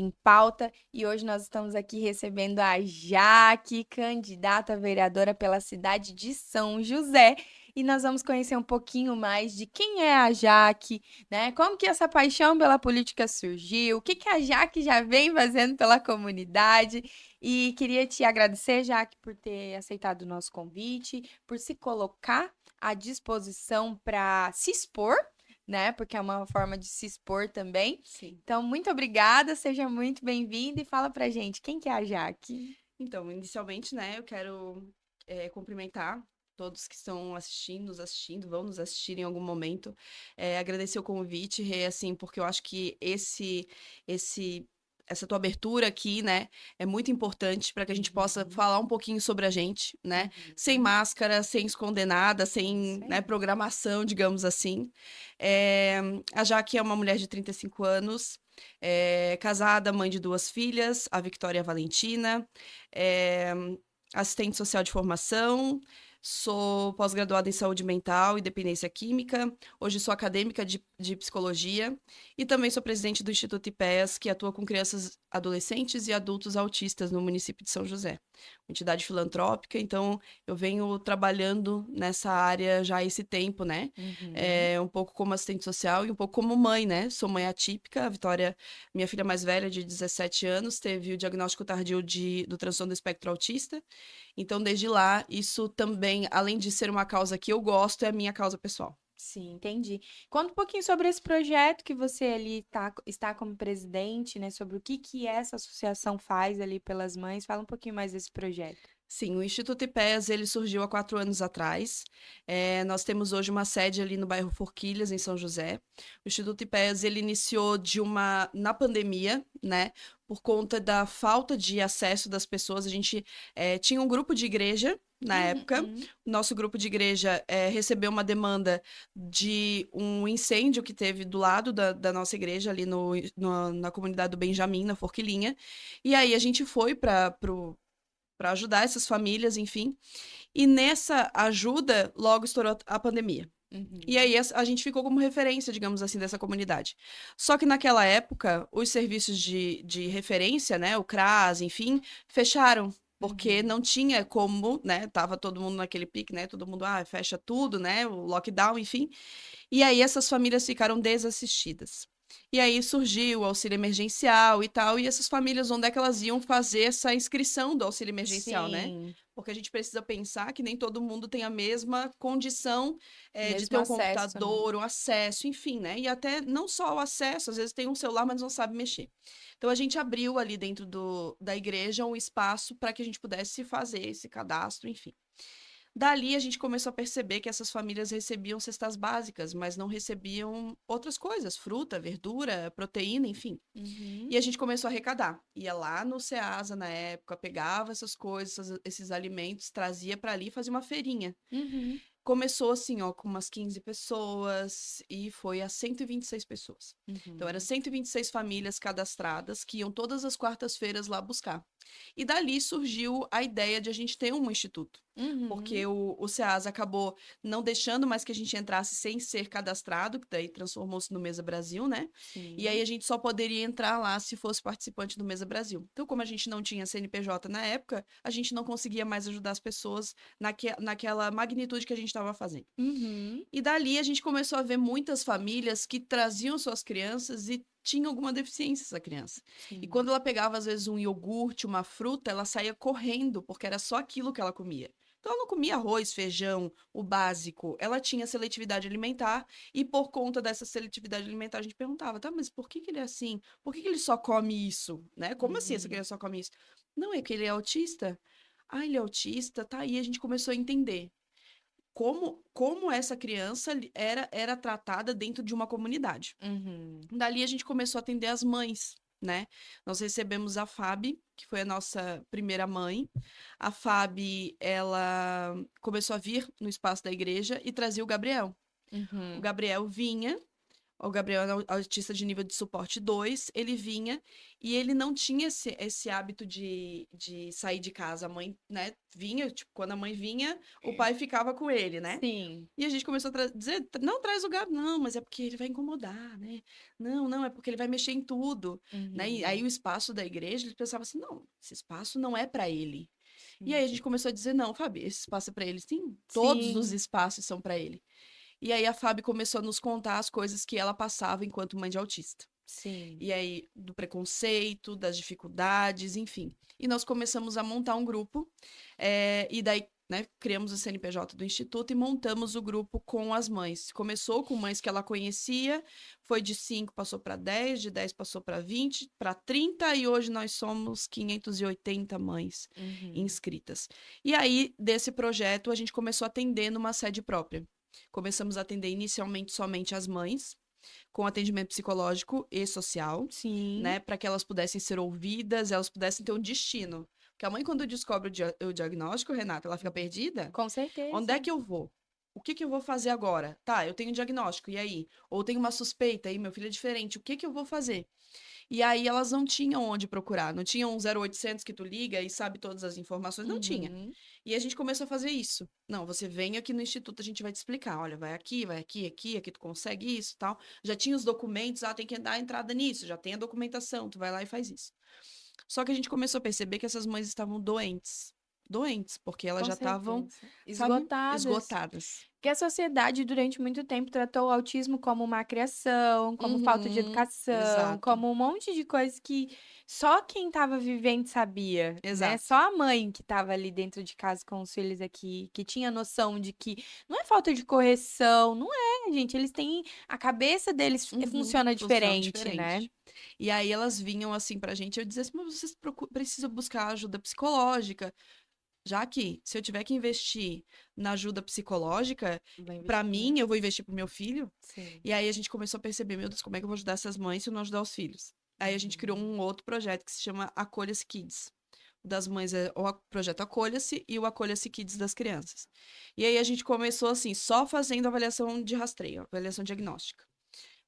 em pauta e hoje nós estamos aqui recebendo a Jaque, candidata a vereadora pela cidade de São José. E nós vamos conhecer um pouquinho mais de quem é a Jaque, né? Como que essa paixão pela política surgiu, o que que a Jaque já vem fazendo pela comunidade. E queria te agradecer, Jaque, por ter aceitado o nosso convite, por se colocar à disposição para se expor, né? Porque é uma forma de se expor também. Sim. Então, muito obrigada, seja muito bem-vinda e fala pra gente, quem que é a Jaque? Então, inicialmente, né, eu quero cumprimentar todos que estão assistindo, nos assistindo, vão nos assistir em algum momento. Agradecer o convite, Rê, assim, porque eu acho que esse, essa tua abertura aqui, né, é muito importante para que a gente possa Uhum, falar um pouquinho sobre a gente, né, sem uhum. máscara, sem esconder nada, Isso sem, né, aí. programação, digamos assim. É, a Jaque é uma mulher de 35 anos, casada, mãe de duas filhas, a Victoria e a Valentina, é, assistente social de formação, sou pós-graduada em saúde mental e dependência química, hoje sou acadêmica de psicologia e também sou presidente do Instituto IPEAS, que atua com crianças, adolescentes e adultos autistas no município de São José, uma entidade filantrópica, então eu venho trabalhando nessa área já há esse tempo, né? Uhum. Um pouco como assistente social e um pouco como mãe, né? Sou mãe atípica, a Vitória, minha filha mais velha, de 17 anos, teve o diagnóstico tardio do transtorno do espectro autista. Então, desde lá, isso também, além de ser uma causa que eu gosto, é a minha causa pessoal. Sim, entendi. Conta um pouquinho sobre esse projeto que você ali está como presidente, né? Sobre o que essa associação faz ali pelas mães. Fala um pouquinho mais desse projeto. Sim, o Instituto IPEAS, ele surgiu há 4 anos atrás. Nós temos hoje uma sede ali no bairro Forquilhas, em São José. O Instituto IPEAS, ele iniciou na pandemia, né? Por conta da falta de acesso das pessoas. A gente tinha um grupo de igreja na época. Uhum. O nosso grupo de igreja recebeu uma demanda de um incêndio que teve do lado da nossa igreja, ali na comunidade do Benjamin, na Forquilinha. E aí a gente foi para ajudar essas famílias, enfim. E nessa ajuda, logo estourou a pandemia. E Uhum. aí a gente ficou como referência, digamos assim, dessa comunidade. Só que naquela época, os serviços de referência, né, o CRAS, enfim, fecharam. Porque Uhum. não tinha como, né? Tava todo mundo naquele pique, né? Todo mundo, fecha tudo, né? O lockdown, enfim. E aí essas famílias ficaram desassistidas. E aí surgiu o auxílio emergencial e tal, e essas famílias, onde é que elas iam fazer essa inscrição do auxílio emergencial, né? Sim, Porque a gente precisa pensar que nem todo mundo tem a mesma condição, de mesmo ter um acesso, né? computador, o acesso, enfim, né? E até não só o acesso, às vezes tem um celular, mas não sabe mexer. Então a gente abriu ali dentro da igreja um espaço para que a gente pudesse fazer esse cadastro, enfim. Dali a gente começou a perceber que essas famílias recebiam cestas básicas, mas não recebiam outras coisas, fruta, verdura, proteína, enfim. Uhum. E a gente começou a arrecadar. Ia lá no Ceasa na época, pegava essas coisas, esses alimentos, trazia para ali e fazia uma feirinha. Uhum. Começou assim, ó, com umas 15 pessoas e foi a 126 pessoas. Então, era Uhum. 126 famílias cadastradas que iam todas as quartas-feiras lá buscar. E dali surgiu a ideia de a gente ter um instituto. Porque Uhum. o SEAS acabou não deixando mais que a gente entrasse sem ser cadastrado, que daí transformou-se no Mesa Brasil, né? E aí Sim. a gente só poderia entrar lá se fosse participante do Mesa Brasil. Então, como a gente não tinha CNPJ na época, a gente não conseguia mais ajudar as pessoas naquela magnitude que a gente estava fazendo. Uhum. E dali a gente começou a ver muitas famílias que traziam suas crianças e tinha alguma deficiência essa criança. E Sim. quando ela pegava, às vezes, um iogurte, uma fruta, ela saía correndo, porque era só aquilo que ela comia. Então, ela não comia arroz, feijão, o básico. Ela tinha seletividade alimentar, e por conta dessa seletividade alimentar, a gente perguntava, tá, mas por que que ele é assim? Por que que ele só come isso? Né? Como assim essa Uhum. criança só come isso? Não, é que ele é autista. Ah, ele é autista, tá. E a gente começou a entender como essa criança era tratada dentro de uma comunidade. Uhum. Dali a gente começou a atender as mães, né? Nós recebemos a Fábio, que foi a nossa primeira mãe. A Fábio, ela começou a vir no espaço da igreja e trazia o Gabriel. O Uhum. Gabriel vinha, O Gabriel é autista de nível de suporte 2, ele vinha e ele não tinha esse hábito de sair de casa. A mãe, né, vinha, tipo, quando a mãe vinha, o pai ficava com ele, né? Sim. E a gente começou a dizer, não traz o Gabriel, não, mas é porque ele vai incomodar, né? Não, é porque ele vai mexer em tudo, né? E aí Uhum. o espaço da igreja, eles pensavam assim, não, esse espaço não é para ele. E Sim. aí a gente começou a dizer, não, Fabi, esse espaço é para ele. Sim, todos os Sim. espaços são para ele. E aí a Fábio começou a nos contar as coisas que ela passava enquanto mãe de autista. Sim. E aí, do preconceito, das dificuldades, enfim. E nós começamos a montar um grupo, e daí, né, criamos o CNPJ do Instituto e montamos o grupo com as mães. Começou com mães que ela conhecia, foi de 5, passou para 10, de 10 passou para 20, para 30, e hoje nós somos 580 mães Uhum. inscritas. E aí, desse projeto, a gente começou a atender numa sede própria. Começamos a atender inicialmente somente as mães, com atendimento psicológico e social, Sim. né, para que elas pudessem ser ouvidas, elas pudessem ter um destino. Porque a mãe, quando descobre o diagnóstico, Renata, ela fica perdida. Com Onde é certeza. que eu vou? O que que eu vou fazer agora? Tá, eu tenho um diagnóstico, e aí? Ou tenho uma suspeita, aí meu filho é diferente, o que que eu vou fazer? E aí elas não tinham onde procurar, não tinham um 0800 que tu liga e sabe todas as informações, não tinha. Uhum. E a gente começou a fazer isso. Não, você vem aqui no instituto, a gente vai te explicar. Olha, vai aqui tu consegue isso, tal. Já tinha os documentos, tem que dar a entrada nisso, já tem a documentação, tu vai lá e faz isso. Só que a gente começou a perceber que essas mães estavam doentes. Doentes, porque elas Com já estavam, certeza. sabe, Esgotadas. esgotadas. Que a sociedade, durante muito tempo, tratou o autismo como má criação, como falta de Uhum, educação, exato, como um monte de coisas que só quem estava vivendo sabia, né? Só exato. a mãe que estava ali dentro de casa com os filhos aqui, que tinha noção de que não é falta de correção, não é, gente. Eles têm. A cabeça deles Uhum, funciona funciona diferente, né? diferente. E aí elas vinham assim pra gente, eu dizia assim, mas vocês precisam buscar ajuda psicológica, já que se eu tiver que investir na ajuda psicológica, Vai pra investir, né? mim, eu vou investir pro meu filho. Sim. E aí a gente começou a perceber, meu Deus, como é que eu vou ajudar essas mães se eu não ajudar os filhos? Aí a gente criou Uhum. um outro projeto que se chama Acolha-se Kids. O das mães é o projeto Acolha-se e o Acolha-se Kids das crianças. E aí a gente começou assim, só fazendo avaliação de rastreio, avaliação diagnóstica,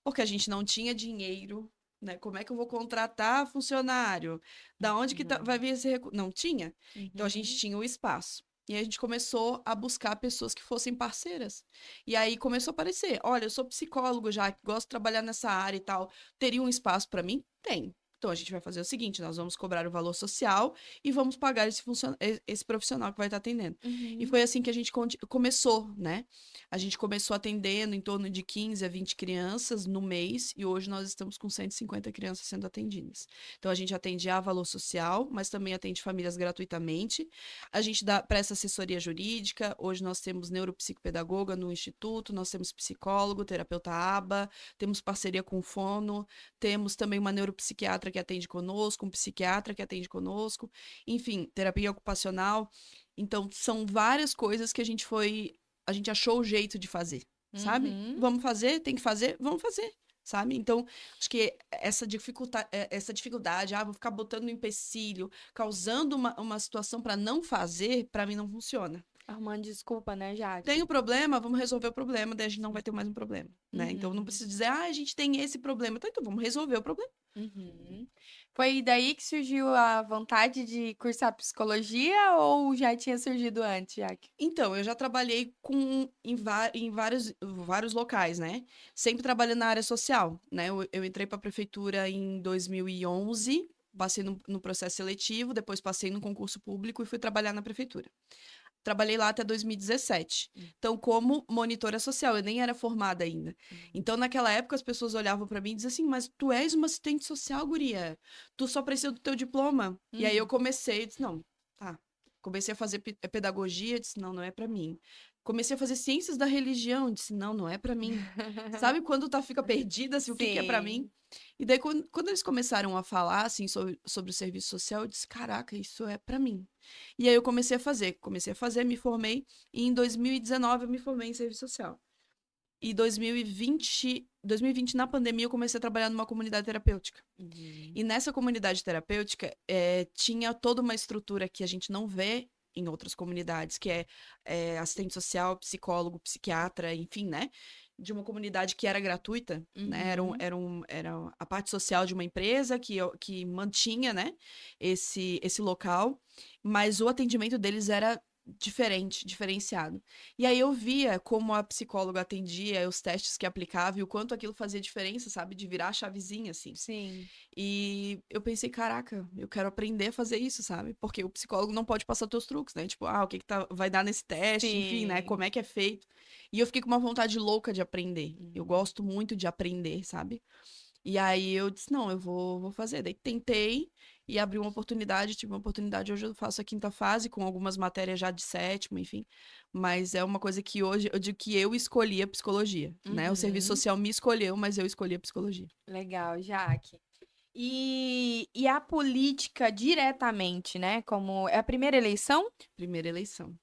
porque a gente não tinha dinheiro, né? Como é que eu vou contratar funcionário? Da onde que vai Uhum. vir esse recurso? Não tinha. Então a gente Uhum. tinha o espaço. E aí a gente começou a buscar pessoas que fossem parceiras. E aí começou a aparecer: olha, eu sou psicólogo já, gosto de trabalhar nessa área e tal. Teria um espaço para mim? Tem. Então a gente vai fazer o seguinte: nós vamos cobrar o valor social e vamos pagar esse profissional que vai estar atendendo. E Uhum. foi assim que a gente começou, né? A gente começou atendendo em torno de 15 a 20 crianças no mês e hoje nós estamos com 150 crianças sendo atendidas. Então a gente atende a valor social, mas também atende famílias gratuitamente. A gente presta assessoria jurídica. Hoje nós temos neuropsicopedagoga no instituto, nós temos psicólogo, terapeuta ABA, temos parceria com o Fono, temos também uma neuropsiquiatra que atende conosco, um psiquiatra que atende conosco, enfim, terapia ocupacional. Então, são várias coisas que a gente achou o jeito de fazer, sabe? Uhum. Vamos fazer, tem que fazer, vamos fazer, sabe? Então, acho que essa dificuldade, vou ficar botando um empecilho, causando uma situação para não fazer, para mim não funciona. Arrumando desculpa, né, Tem Jaque? o problema, vamos resolver o problema, daí a gente não vai ter mais um problema, né? Então, não Uhum. precisa dizer, a gente tem esse problema. Então, vamos resolver o problema. Uhum. Foi daí que surgiu a vontade de cursar psicologia ou já tinha surgido antes, Jaque? Então, eu já trabalhei em vários locais, né? Sempre trabalhando na área social, né? Eu entrei para a prefeitura em 2011, passei no processo seletivo, depois passei no concurso público e fui trabalhar na prefeitura. Trabalhei lá até 2017. Então, como monitora social, eu nem era formada ainda. Uhum. Então, naquela época, as pessoas olhavam para mim e diziam assim: Mas tu és uma assistente social, guria. Tu só precisa do teu diploma. E aí eu Uhum. comecei, disse: Não, tá. Comecei a fazer pedagogia, disse: Não, não é para mim. Comecei a fazer ciências da religião, disse: Não, não é para mim. Sabe quando tu fica perdida, assim, o que que é para mim? Sim. E daí, quando eles começaram a falar, assim, sobre o serviço social, eu disse: Caraca, isso é para mim. E aí eu comecei a fazer, me formei, e em 2019 eu me formei em serviço social. E 2020 na pandemia, eu comecei a trabalhar numa comunidade terapêutica. Uhum. E nessa comunidade terapêutica, tinha toda uma estrutura que a gente não vê em outras comunidades, que é assistente social, psicólogo, psiquiatra, enfim, né? de uma comunidade que era gratuita, né? Era a parte social de uma empresa que mantinha, né, esse local, mas o atendimento deles era diferente, diferenciado. E aí eu via como a psicóloga atendia, os testes que aplicava e o quanto aquilo fazia diferença, sabe? De virar a chavezinha, assim. Sim. E eu pensei, caraca, eu quero aprender a fazer isso, sabe? Porque o psicólogo não pode passar teus truques, né? Tipo, o que que vai dar nesse teste, enfim, né? Sim. Como é que é feito. E eu fiquei com uma vontade louca de aprender. Eu Uhum. gosto muito de aprender, sabe? E aí eu disse, não, eu vou fazer. Daí tentei e abri uma oportunidade, tive uma oportunidade. Hoje eu faço a quinta fase com algumas matérias já de sétima, enfim. Mas é uma coisa que hoje eu digo que eu escolhi a psicologia, né? O serviço Uhum. social me escolheu, mas eu escolhi a psicologia. Legal, Jaque. E a política diretamente, né? Como é a primeira eleição? Primeira eleição.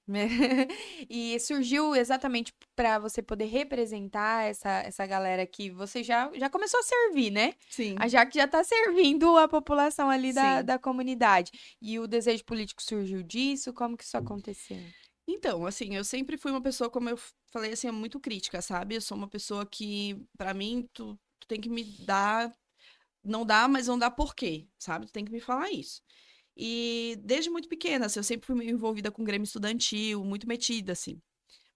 E surgiu exatamente para você poder representar essa galera que você já começou a servir, né? A Sim, Jaque já está servindo a população ali sim. da comunidade. E o desejo político surgiu disso? Como que isso aconteceu? Então, assim, eu sempre fui uma pessoa, como eu falei, assim, muito crítica, sabe? Eu sou uma pessoa que, pra mim, tu tem que me dar, não dá, mas não dá por quê, sabe? Tu tem que me falar isso. E desde muito pequena, assim, eu sempre fui envolvida com Grêmio estudantil, muito metida, assim,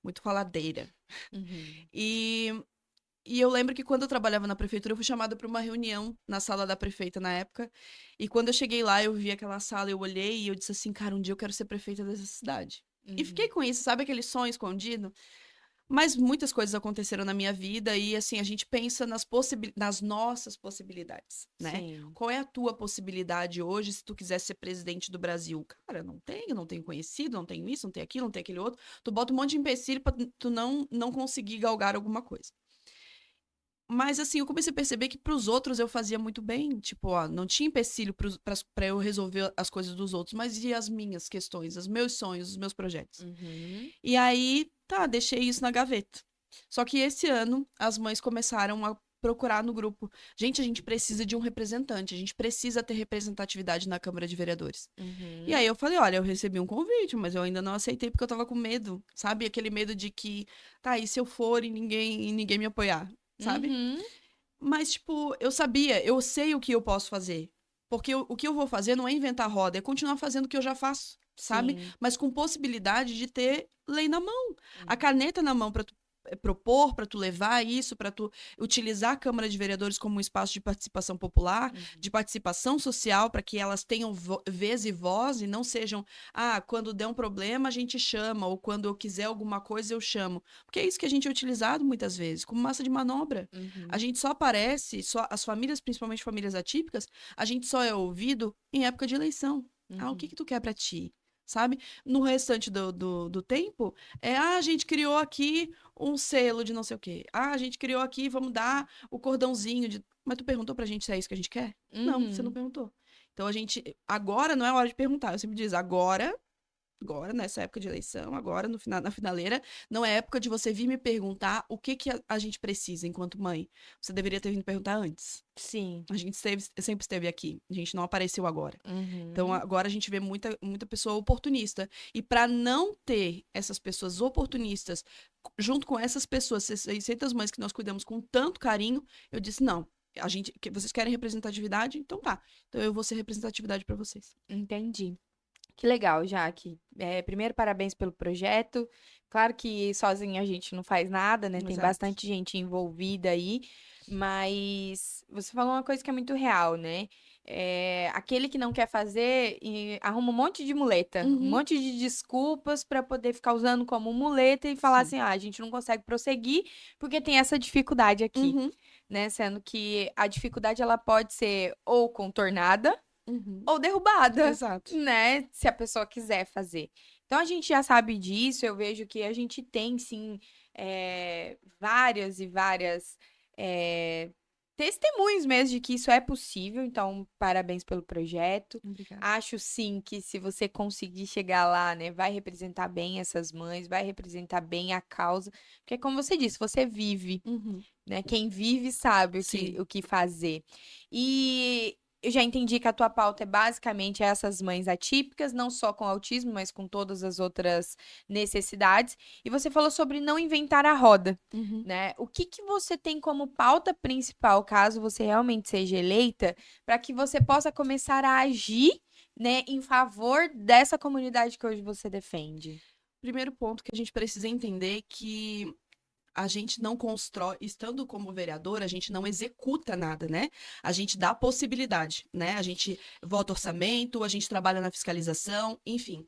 muito faladeira. Uhum. E, e eu lembro que quando eu trabalhava na prefeitura, eu fui chamada para uma reunião na sala da prefeita na época. E quando eu cheguei lá, eu vi aquela sala, eu olhei e eu disse assim, cara, um dia eu quero ser prefeita dessa cidade. E fiquei Uhum. com isso, sabe aquele sonho escondido? Mas muitas coisas aconteceram na minha vida e, assim, a gente pensa nas nossas possibilidades, né? Sim. Qual é a tua possibilidade hoje se tu quiser ser presidente do Brasil? Cara, não tenho conhecido, não tenho isso, não tenho aquilo, não tenho aquele outro. Tu bota um monte de empecilho pra tu não conseguir galgar alguma coisa. Mas, assim, eu comecei a perceber que pros outros eu fazia muito bem. Tipo, ó, não tinha empecilho pra eu resolver as coisas dos outros, mas e as minhas questões, os meus sonhos, os meus projetos? Uhum. E aí, tá, deixei isso na gaveta. Só que esse ano, as mães começaram a procurar no grupo. Gente, a gente precisa de um representante, a gente precisa ter representatividade na Câmara de Vereadores. E aí Uhum. eu falei, olha, eu recebi um convite, mas eu ainda não aceitei porque eu tava com medo, sabe? Aquele medo de que, tá, e se eu for e ninguém me apoiar, sabe? Uhum. Mas, tipo, eu sabia, eu sei o que eu posso fazer. Porque o que eu vou fazer não é inventar roda, é continuar fazendo o que eu já faço, sabe? Sim. Mas com possibilidade de ter lei na mão, a Uhum. caneta na mão para tu propor, para tu levar isso, para tu utilizar a Câmara de Vereadores como um espaço de participação popular, Uhum. de participação social, para que elas tenham vez e voz e não sejam, quando der um problema a gente chama, ou quando eu quiser alguma coisa eu chamo. Porque é isso que a gente é utilizado muitas vezes, como massa de manobra. A Uhum. gente só aparece, só as famílias, principalmente famílias atípicas, a gente só é ouvido em época de eleição. O que Uhum. que tu quer pra ti? Sabe? No restante do tempo, a gente criou aqui um selo de não sei o quê. A gente criou aqui, vamos dar o cordãozinho de. Mas tu perguntou pra gente se é isso que a gente quer? Não, você não Uhum. perguntou. Então a gente. Agora não é hora de perguntar. Eu sempre digo, agora, nessa época de eleição, agora no final, na finaleira, não é época de você vir me perguntar o que que a gente precisa enquanto mãe. Você deveria ter vindo me perguntar antes. Sim. A gente sempre esteve aqui. A gente não apareceu agora. Então, Uhum. agora a gente vê muita pessoa oportunista. E para não ter essas pessoas oportunistas, junto com essas pessoas, 600 mães que nós cuidamos com tanto carinho, eu disse: não, vocês querem representatividade? Então tá. Então eu vou ser representatividade para vocês. Entendi. Que legal, Jaque. Primeiro, parabéns pelo projeto. Claro que sozinha a gente não faz nada, né? Tem Exato. bastante gente envolvida aí, mas você falou uma coisa que é muito real, né? Aquele que não quer fazer arruma um monte de muleta, um Uhum. monte de desculpas para poder ficar usando como muleta e falar Sim. assim: a gente não consegue prosseguir porque tem essa dificuldade aqui, Uhum. né? Sendo que a dificuldade ela pode ser ou contornada Uhum. ou derrubada, Exato. né? Se a pessoa quiser fazer. Então a gente já sabe disso, eu vejo que a gente tem sim várias e várias é, testemunhos mesmo de que isso é possível. Então, parabéns pelo projeto. Obrigada. Acho sim que se você conseguir chegar lá, né, vai representar bem essas mães, vai representar bem a causa, porque como você disse, você vive, Uhum. né? Quem vive sabe o que, Sim. o que fazer. E eu já entendi que a tua pauta é basicamente essas mães atípicas, não só com autismo, mas com todas as outras necessidades. E você falou sobre não inventar a roda, Uhum. né? O que que você tem como pauta principal, caso você realmente seja eleita, para que você possa começar a agir, né, em favor dessa comunidade que hoje você defende? Primeiro ponto que a gente precisa entender que a gente não constrói, estando como vereador, a gente não executa nada, né? A gente dá possibilidade, né? A gente vota orçamento, a gente trabalha na fiscalização, enfim.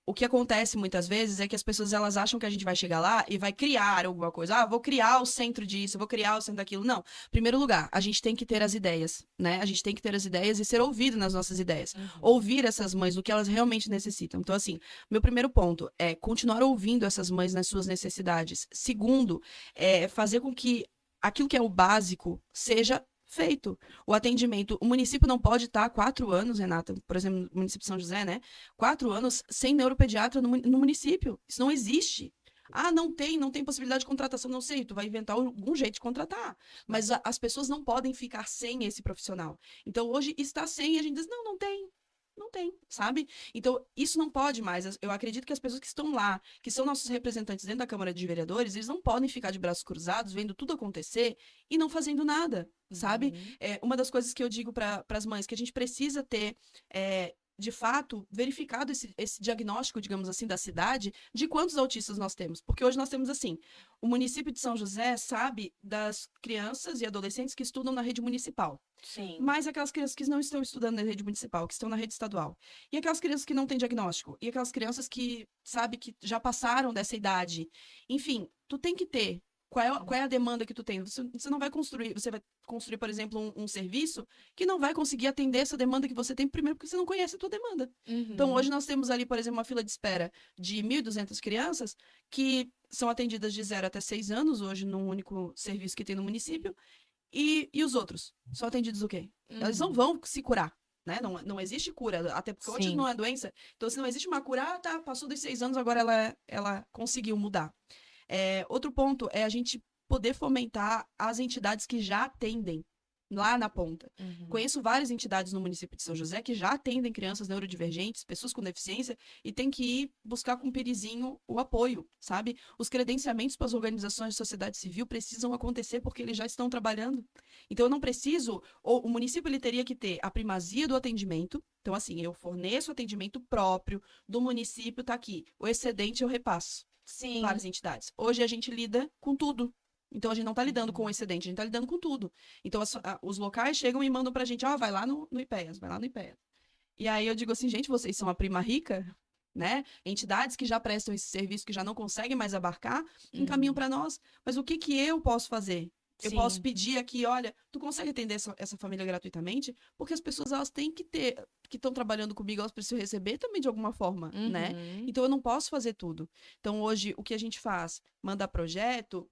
O que acontece muitas vezes é que as pessoas elas acham que a gente vai chegar lá e vai criar alguma coisa. Ah, vou criar o centro disso, vou criar o centro daquilo. Não. Em primeiro lugar, a gente tem que ter as ideias, né? A gente tem que ter as ideias e ser ouvido nas nossas ideias. Uhum. Ouvir essas mães, o que elas realmente necessitam. Então, assim, meu primeiro ponto é continuar ouvindo essas mães nas suas necessidades. Segundo, é fazer com que aquilo que é o básico seja feito. O atendimento, o município não pode estar 4 anos, Renata, por exemplo, no município de São José, né? 4 anos sem neuropediatra no município. Isso não existe. Ah, não tem possibilidade de contratação, não sei, tu vai inventar algum jeito de contratar. Mas as pessoas não podem ficar sem esse profissional. Então, hoje está sem e a gente diz, não tem. Não tem, sabe? Então, isso não pode mais. Eu acredito que as pessoas que estão lá, que são nossos representantes dentro da Câmara de Vereadores, eles não podem ficar de braços cruzados, vendo tudo acontecer e não fazendo nada, sabe? Uhum. Uma das coisas que eu digo para as mães, que a gente precisa ter, de fato, verificado esse diagnóstico, digamos assim, da cidade, de quantos autistas nós temos. Porque hoje nós temos, assim, o município de São José sabe das crianças e adolescentes que estudam na rede municipal. Sim. Mas aquelas crianças que não estão estudando na rede municipal, que estão na rede estadual. E aquelas crianças que não têm diagnóstico. E aquelas crianças que, sabe, que já passaram dessa idade. Enfim, tu tem que ter. Qual é a demanda que tu tem? Você não vai construir, você vai construir, por exemplo, um serviço que não vai conseguir atender essa demanda que você tem, primeiro porque você não conhece a tua demanda. Então, Uhum. hoje nós temos ali, por exemplo, uma fila de espera de 1.200 crianças que são atendidas de 0 até 6 anos, hoje, num único serviço que tem no município. E os outros? São atendidos o quê? Eles não Uhum. vão se curar, né? Não existe cura, até porque o autismo Sim. não é doença. Então, se não existe uma cura, tá, passou dos 6 anos, agora ela conseguiu mudar. Outro ponto é a gente poder fomentar as entidades que já atendem lá na ponta. Uhum. Conheço várias entidades no município de São José que já atendem crianças neurodivergentes, pessoas com deficiência, e tem que ir buscar com um perizinho o apoio, sabe? Os credenciamentos para as organizações de sociedade civil precisam acontecer porque eles já estão trabalhando. Então, eu não preciso, ou o município ele teria que ter a primazia do atendimento. Então, assim, eu forneço atendimento próprio do município, tá aqui. O excedente eu repasso para Sim. as entidades. Hoje a gente lida com tudo. Então a gente não está lidando com o Uhum. excedente, a gente está lidando com tudo. Então os locais chegam e mandam para a gente, ó, vai lá no IPEAS, vai lá no IPEAS. E aí eu digo assim, gente, vocês são a prima rica, né? Entidades que já prestam esse serviço, que já não conseguem mais abarcar, encaminham Uhum. para nós. Mas o que que eu posso fazer? Eu posso Sim. pedir aqui, olha, tu consegue atender essa família gratuitamente? Porque as pessoas, elas têm que ter, que estão trabalhando comigo, elas precisam receber também de alguma forma, né? Uhum. Então eu não posso fazer tudo. Então hoje, o que a gente faz? Mandar projeto,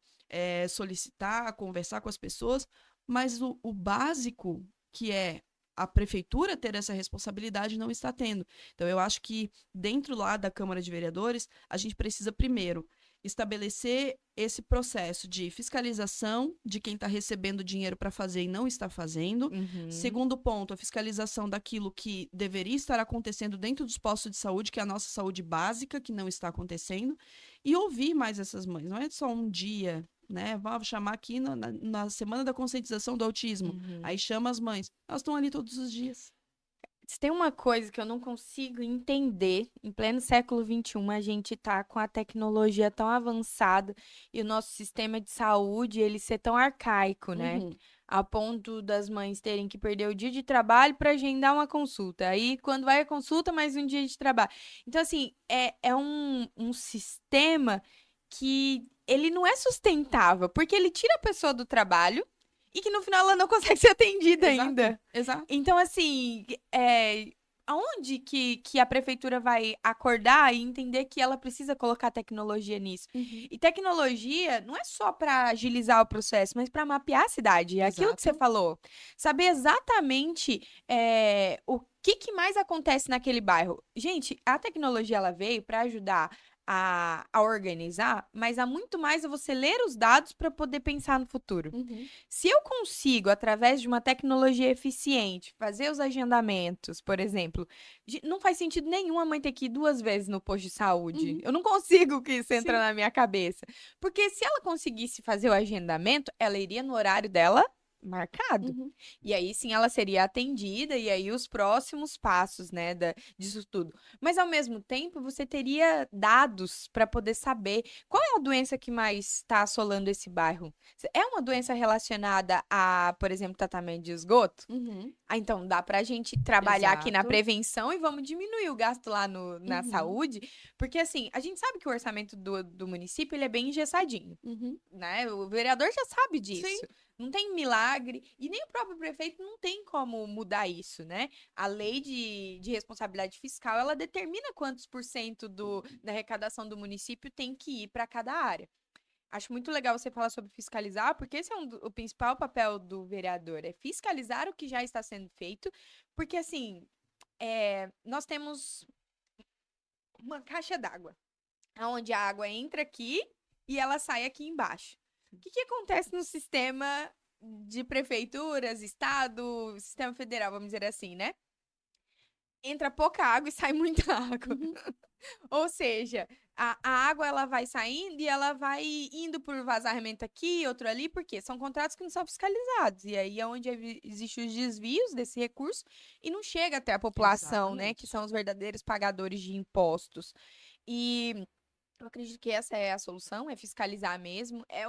solicitar, conversar com as pessoas, mas o básico, que é a prefeitura ter essa responsabilidade, não está tendo. Então, eu acho que dentro lá da Câmara de Vereadores, a gente precisa primeiro estabelecer esse processo de fiscalização de quem está recebendo dinheiro para fazer e não está fazendo. Uhum. Segundo ponto, a fiscalização daquilo que deveria estar acontecendo dentro dos postos de saúde, que é a nossa saúde básica, que não está acontecendo, e ouvir mais essas mães. Não é só um dia, né? Vamos chamar aqui na Semana da Conscientização do Autismo. Uhum. Aí chama as mães. Elas estão ali todos os dias. Se tem uma coisa que eu não consigo entender, em pleno século XXI, a gente tá com a tecnologia tão avançada e o nosso sistema de saúde, ele ser tão arcaico, né? Uhum. A ponto das mães terem que perder o dia de trabalho para agendar uma consulta. Aí, quando vai a consulta, mais um dia de trabalho. Então, assim, é um sistema que ele não é sustentável, porque ele tira a pessoa do trabalho e que no final ela não consegue ser atendida Exato, ainda. exato. Então, assim, aonde que a prefeitura vai acordar e entender que ela precisa colocar tecnologia nisso? Uhum. E tecnologia não é só para agilizar o processo, mas para mapear a cidade. É aquilo que você Exato. falou. Saber exatamente o que mais acontece naquele bairro. Gente, a tecnologia ela veio para ajudar a organizar, mas há muito mais a você ler os dados para poder pensar no futuro. Uhum. Se eu consigo, através de uma tecnologia eficiente, fazer os agendamentos, por exemplo, não faz sentido nenhum a mãe ter que ir 2 vezes no posto de saúde. Uhum. Eu não consigo que isso entre Sim. na minha cabeça. Porque se ela conseguisse fazer o agendamento, ela iria no horário dela marcado. Uhum. E aí sim ela seria atendida, e aí os próximos passos, né, disso tudo. Mas ao mesmo tempo, você teria dados para poder saber qual é a doença que mais está assolando esse bairro. É uma doença relacionada a, por exemplo, tratamento de esgoto? Uhum. Ah, então dá pra gente trabalhar aqui na Exato. prevenção e vamos diminuir o gasto lá na Uhum. saúde, porque assim, a gente sabe que o orçamento do município ele é bem engessadinho, Uhum. né? O vereador já sabe Sim. disso. Não tem milagre, e nem o próprio prefeito não tem como mudar isso, né? A lei de responsabilidade fiscal, ela determina quantos por cento da arrecadação do município tem que ir para cada área. Acho muito legal você falar sobre fiscalizar, porque esse é o principal papel do vereador, é fiscalizar o que já está sendo feito, porque assim, nós temos uma caixa d'água, onde a água entra aqui e ela sai aqui embaixo. O que acontece no sistema de prefeituras, estado, sistema federal, vamos dizer assim, né? Entra pouca água e sai muita água. Uhum. Ou seja, a água ela vai saindo e ela vai indo por vazamento aqui, outro ali, porque são contratos que não são fiscalizados. E aí é onde existem os desvios desse recurso e não chega até a população, né? Que Exatamente. são os verdadeiros pagadores de impostos. E eu acredito que essa é a solução, é fiscalizar mesmo, é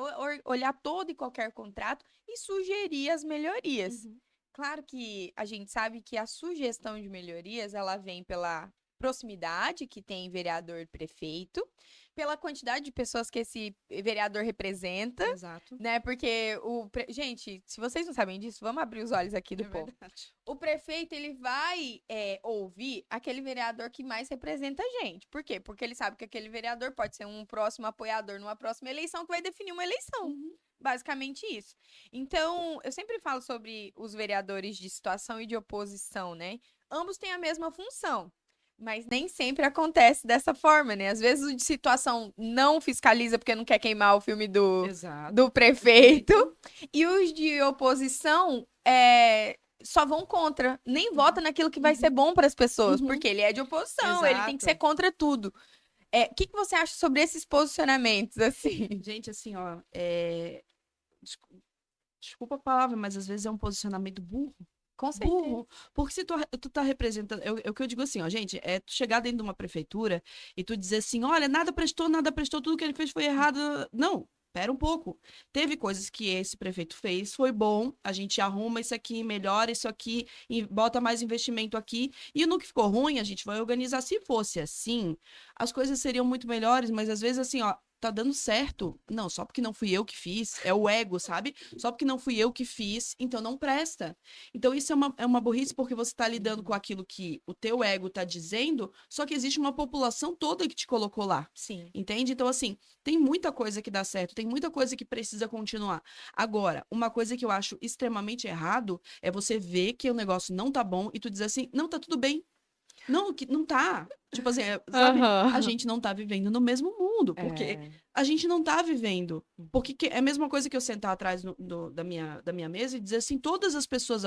olhar todo e qualquer contrato e sugerir as melhorias. Uhum. Claro que a gente sabe que a sugestão de melhorias, ela vem pela proximidade que tem vereador e prefeito, pela quantidade de pessoas que esse vereador representa, Exato. né? Porque gente, se vocês não sabem disso, vamos abrir os olhos aqui do É povo. verdade. O prefeito, ele vai ouvir aquele vereador que mais representa a gente. Por quê? Porque ele sabe que aquele vereador pode ser um próximo apoiador numa próxima eleição que vai definir uma eleição. Uhum. Basicamente isso. Então, eu sempre falo sobre os vereadores de situação e de oposição, né? Ambos têm a mesma função. Mas nem sempre acontece dessa forma, né? Às vezes o de situação não fiscaliza porque não quer queimar o filme do Exato. prefeito. E os de oposição só vão contra. Nem vota naquilo que vai ser Uhum. bom para as pessoas. Uhum. Porque ele é de oposição, ele tem que ser Exato. contra tudo. O que você acha sobre esses posicionamentos, assim? Gente, assim, ó, desculpa a palavra, mas às vezes é um posicionamento burro. Com certeza. Burro. Porque se tu tá representando. É o que eu digo assim, ó, gente, é tu chegar dentro de uma prefeitura e tu dizer assim: olha, nada prestou, tudo que ele fez foi errado. Não, pera um pouco. Teve coisas que esse prefeito fez, foi bom, a gente arruma isso aqui, melhora isso aqui, e bota mais investimento aqui. E no que ficou ruim, a gente vai organizar. Se fosse assim, as coisas seriam muito melhores, mas às vezes assim, ó. Tá dando certo. Não, só porque não fui eu que fiz. É o ego, sabe? Só porque não fui eu que fiz, então não presta. Então, isso é uma burrice porque você está lidando com aquilo que o teu ego está dizendo, só que existe uma população toda que te colocou lá. Sim. Entende? Então, assim, tem muita coisa que dá certo, tem muita coisa que precisa continuar. Agora, uma coisa que eu acho extremamente errado é você ver que o negócio não tá bom e tu dizer assim, não, tá tudo bem. Não, que não tá. Tipo assim, sabe? A Aham. gente não tá vivendo no mesmo mundo, porque É. a gente não tá vivendo. Porque é a mesma coisa que eu sentar atrás da minha mesa e dizer assim, todas as pessoas,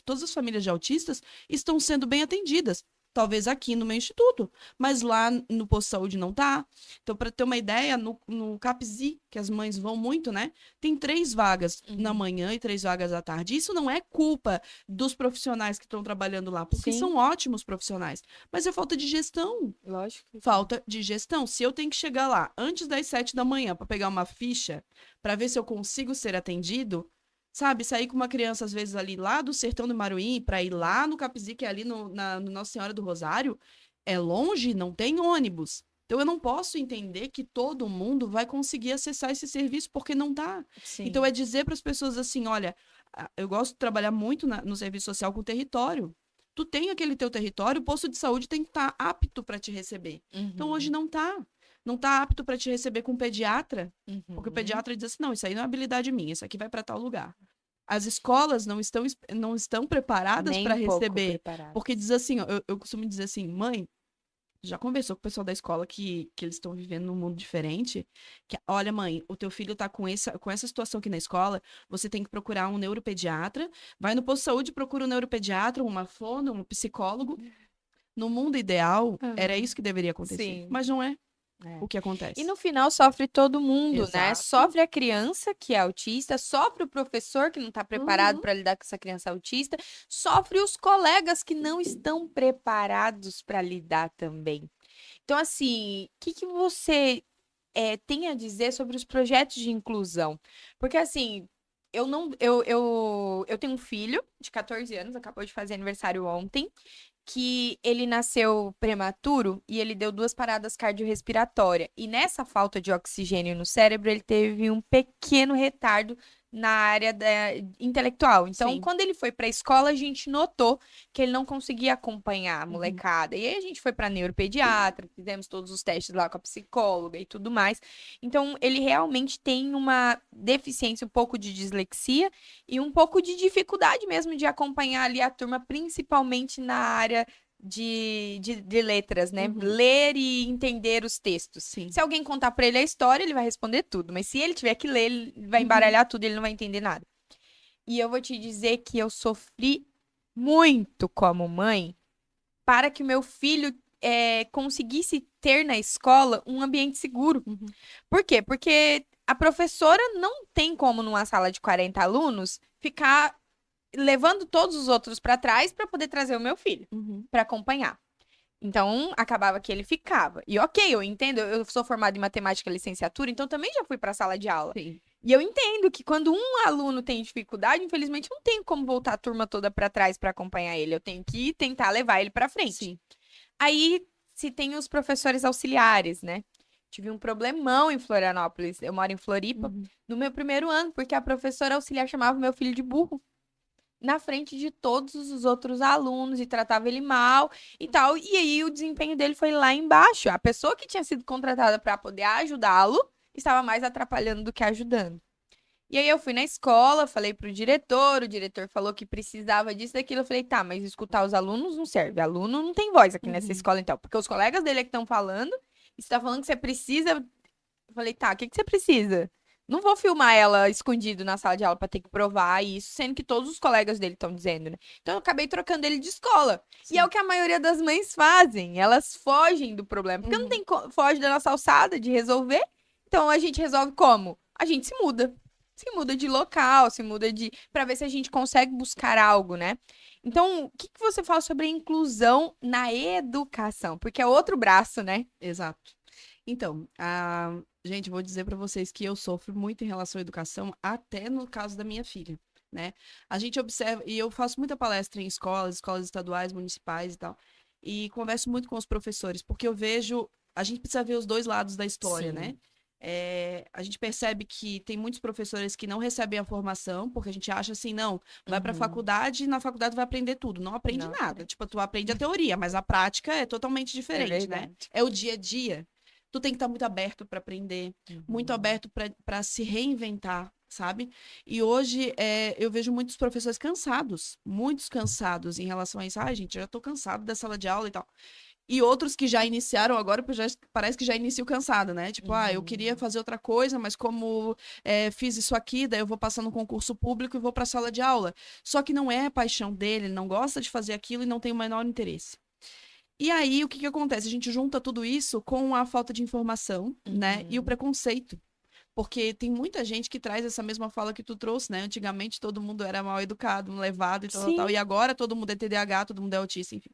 todas as famílias de autistas estão sendo bem atendidas. Talvez aqui no meu instituto, mas lá no posto de saúde não tá. Então, para ter uma ideia, no CAPSI, que as mães vão muito, né? Tem 3 vagas na Uhum. manhã e 3 vagas à tarde. Isso não é culpa dos profissionais que estão trabalhando lá, porque Sim, são ótimos profissionais. Mas é falta de gestão. lógico que sim. Falta de gestão. Se eu tenho que chegar lá antes das 7 da manhã para pegar uma ficha, para ver se eu consigo ser atendido, sabe? Sair com uma criança, às vezes, ali lá do Sertão do Maruim, para ir lá no Capizi, que é ali no Nossa Senhora do Rosário, é longe, não tem ônibus. Então, eu não posso entender que todo mundo vai conseguir acessar esse serviço, porque não tá. Então, Sim. é dizer para as pessoas assim: olha, eu gosto de trabalhar muito no serviço social com o território. Tu tem aquele teu território, o posto de saúde tem que estar apto para te receber. Então, hoje Uhum. não tá. Não tá apto para te receber com um pediatra, porque o Uhum. pediatra diz assim: não, isso aí não é habilidade minha, isso aqui vai para tal lugar. As escolas não estão preparadas Nem para um pouco receber, porque preparados. diz assim: ó, eu costumo dizer assim, mãe, Já conversou com o pessoal da escola que eles estão vivendo num mundo diferente? Que, olha, mãe, o teu filho tá com essa situação aqui na escola, você tem que procurar um neuropediatra, vai no posto de saúde, procura um neuropediatra, uma fono, um psicólogo. No mundo ideal, era Aham. isso que deveria acontecer, Sim. mas não é É. o que E acontece. no final sofre todo mundo, né? Exato. Sofre a criança que é autista, sofre o professor que não está preparado Uhum. para lidar com essa criança autista, sofre os colegas que não estão preparados para lidar também. Então, assim, o que que você tem a dizer sobre os projetos de inclusão? Porque, assim, eu não, eu tenho um filho de 14 anos, acabou de fazer aniversário ontem, que ele nasceu prematuro e ele deu 2 paradas cardiorrespiratórias. E nessa falta de oxigênio no cérebro, ele teve um pequeno retardo na área intelectual. Então, Sim. quando ele foi para a escola, a gente notou que ele não conseguia acompanhar a Uhum. molecada. E aí a gente foi para neuropediatra, fizemos todos os testes lá com a psicóloga e tudo mais. Então, ele realmente tem uma deficiência, um pouco de dislexia e um pouco de dificuldade mesmo de acompanhar ali a turma, principalmente na área de letras, né? Uhum. Ler e entender os textos. Sim. Se alguém contar pra ele a história, ele vai responder tudo, mas se ele tiver que ler, ele vai Uhum. embaralhar tudo, ele não vai entender nada. E eu vou te dizer que eu sofri muito como mãe para que o meu filho conseguisse ter na escola um ambiente seguro. Uhum. Por quê? Porque a professora não tem como, numa sala de 40 alunos, ficar levando todos os outros para trás para poder trazer o meu filho Uhum. para acompanhar. Então, acabava que ele ficava. E ok, eu entendo, eu sou formada em matemática licenciatura, então também já fui para a sala de aula. Sim. E eu entendo que quando um aluno tem dificuldade, infelizmente eu não tenho como voltar a turma toda para trás para acompanhar ele. Eu tenho que tentar levar ele para frente. Sim. Aí se tem os professores auxiliares, né? Tive um problemão em Florianópolis. Eu moro em Floripa. Uhum. No meu primeiro ano, porque a professora auxiliar chamava meu filho de burro na frente de todos os outros alunos e tratava ele mal e tal. E aí o desempenho dele foi lá embaixo. A pessoa que tinha sido contratada para poder ajudá-lo estava mais atrapalhando do que ajudando. E aí eu fui na escola, falei pro diretor, o diretor falou que precisava disso, daquilo. Eu falei, tá, mas escutar os alunos não serve. Aluno não tem voz aqui nessa Uhum. escola, então. Porque os colegas dele é que estão falando, e você tá falando que você precisa. Eu falei, tá, o que que você precisa? Não vou filmar ela escondido na sala de aula pra ter que provar isso, sendo que todos os colegas dele estão dizendo, né? Então eu acabei trocando ele de escola. E é Sim. o que a maioria das mães fazem. Elas fogem do problema. Porque não Uhum. tem foge da nossa alçada de resolver. Então a gente resolve como? A gente se muda. Se muda de local, se muda de. Pra ver se a gente consegue buscar algo, né? Então, o que que você fala sobre a inclusão na educação? Porque é outro braço, né? Exato. Então, gente, vou dizer para vocês que eu sofro muito em relação à educação, até no caso da minha filha, né? A gente observa, e eu faço muita palestra em escolas, escolas estaduais, municipais e tal, e converso muito com os professores, porque eu vejo, a gente precisa ver os dois lados da história, né? Sim. A gente percebe que tem muitos professores que não recebem a formação, porque a gente acha assim, não, vai para a Uhum. faculdade e na faculdade vai aprender tudo. Não aprende Não nada. aprende. Tipo, tu aprende a teoria, mas a prática é totalmente É diferente, né? verdade. É o dia a dia. Tu tem que estar muito aberto para aprender, muito Uhum. aberto para se reinventar, sabe? E hoje eu vejo muitos professores cansados, muitos cansados em relação a isso. Ai, gente, eu já tô cansado da sala de aula e tal. E outros que já iniciaram agora, parece que já inicia o cansado, né? Tipo, eu queria Uhum. fazer outra coisa, mas como fiz isso aqui, daí eu vou passar no concurso público e vou para a sala de aula. Só que não é a paixão dele, ele não gosta de fazer aquilo e não tem o menor interesse. E aí, o que que acontece? A gente junta tudo isso com a falta de informação, né? E o Uhum. preconceito. Porque tem muita gente que traz essa mesma fala que tu trouxe, né? Antigamente todo mundo era mal educado, levado e tal, tal, tal. Sim. E agora todo mundo é TDAH, todo mundo é autista, enfim.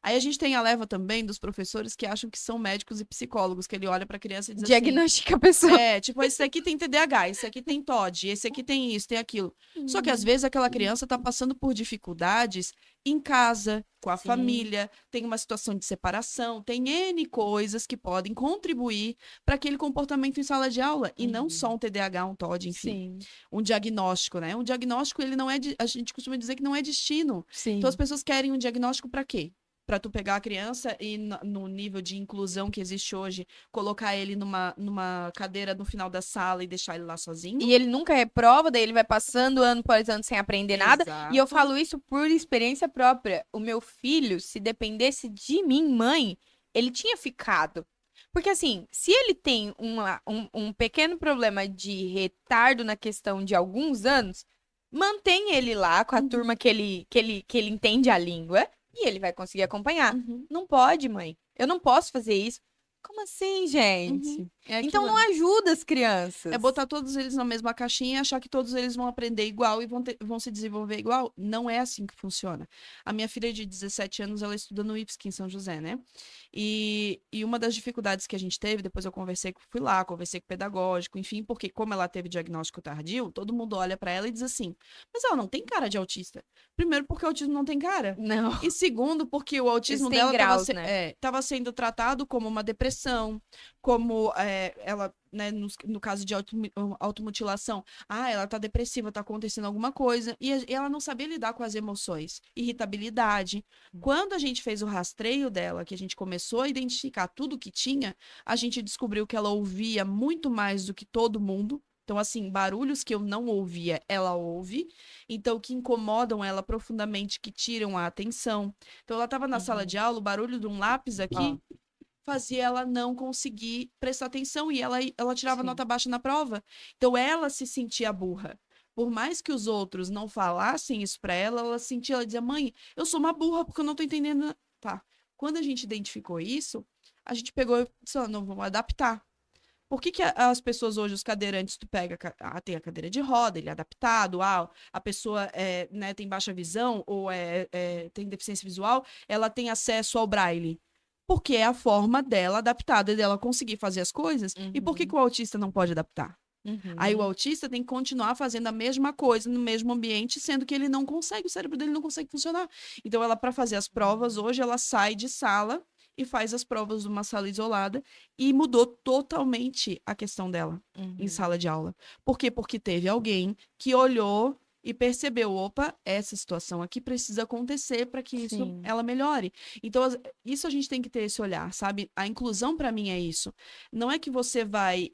Aí a gente tem a leva também dos professores que acham que são médicos e psicólogos, que ele olha para a criança e diz assim: Diagnostica a pessoa. tipo, esse aqui tem TDAH, esse aqui tem TOD, esse aqui tem isso, tem aquilo. Só que às Uhum. vezes aquela criança está passando por dificuldades em casa, com a Sim. família, tem uma situação de separação, tem N coisas que podem contribuir para aquele comportamento em sala de aula, e não só Uhum. um TDAH, um TOD, enfim. Sim. Um diagnóstico, né? Um diagnóstico, ele não é, a gente costuma dizer que não é destino. Então as Sim. pessoas querem um diagnóstico para quê? Para tu pegar a criança e no nível de inclusão que existe hoje, colocar ele numa cadeira no final da sala e deixar ele lá sozinho? E ele nunca reprova, daí ele vai passando ano após ano sem aprender nada. E eu Exato. falo isso por experiência própria. O meu filho, se dependesse de mim, mãe, ele tinha ficado. Porque, assim, se ele tem um pequeno problema de retardo na questão de alguns anos, mantém ele lá com a turma que ele entende a língua e ele vai conseguir acompanhar. Uhum, Não pode, mãe. Eu não posso fazer isso. Como assim, uhum. gente? É Então aquilo. não ajuda as É crianças. botar todos eles na mesma caixinha e achar que todos eles vão aprender igual e vão se desenvolver igual. Não é assim que funciona. A minha filha de 17 anos, ela estuda no IFSC em São José, né? E uma das dificuldades que a gente teve, depois eu fui lá, conversei com o pedagógico, enfim, porque como ela teve diagnóstico tardio, todo mundo olha pra ela e diz assim, mas ela não tem cara de autista. Primeiro, porque o autismo não tem cara. Não. E segundo, porque o autismo Existem dela graus, né? estava sendo tratado como uma depressão, como ela, né, no caso de automutilação, ela tá depressiva, tá acontecendo alguma coisa, e ela não sabia lidar com as emoções, irritabilidade. Quando a gente fez o rastreio dela, que a gente começou a identificar tudo que tinha, a gente descobriu que ela ouvia muito mais do que todo mundo. Então, assim, barulhos que eu não ouvia, ela ouve. Então, que incomodam ela profundamente, que tiram a atenção. Então, ela estava na sala de aula, o barulho de um lápis aqui fazia ela não conseguir prestar atenção e ela tirava Sim. nota baixa na prova. Então ela se sentia burra. Por mais que os outros não falassem isso pra ela, ela dizia, mãe, eu sou uma burra porque eu não tô entendendo. Tá. Quando a gente identificou isso, a gente pegou e disse, não, vamos adaptar. Por que as pessoas hoje, os cadeirantes, tu pega, tem a cadeira de roda, ele é adaptado, a pessoa né, tem baixa visão ou tem deficiência visual, ela tem acesso ao braille. Porque é a forma dela adaptada, dela conseguir fazer as coisas. E por que o autista não pode adaptar? Aí o autista tem que continuar fazendo a mesma coisa no mesmo ambiente, sendo que ele não consegue, o cérebro dele não consegue funcionar. Então, ela, para fazer as provas, hoje, ela sai de sala e faz as provas numa sala isolada e mudou totalmente a questão dela em sala de aula. Por quê? Porque teve alguém que olhou e percebeu, opa, essa situação aqui precisa acontecer para que isso Sim. ela melhore. Então, isso a gente tem que ter esse olhar, sabe? A inclusão para mim é isso. Não é que você vai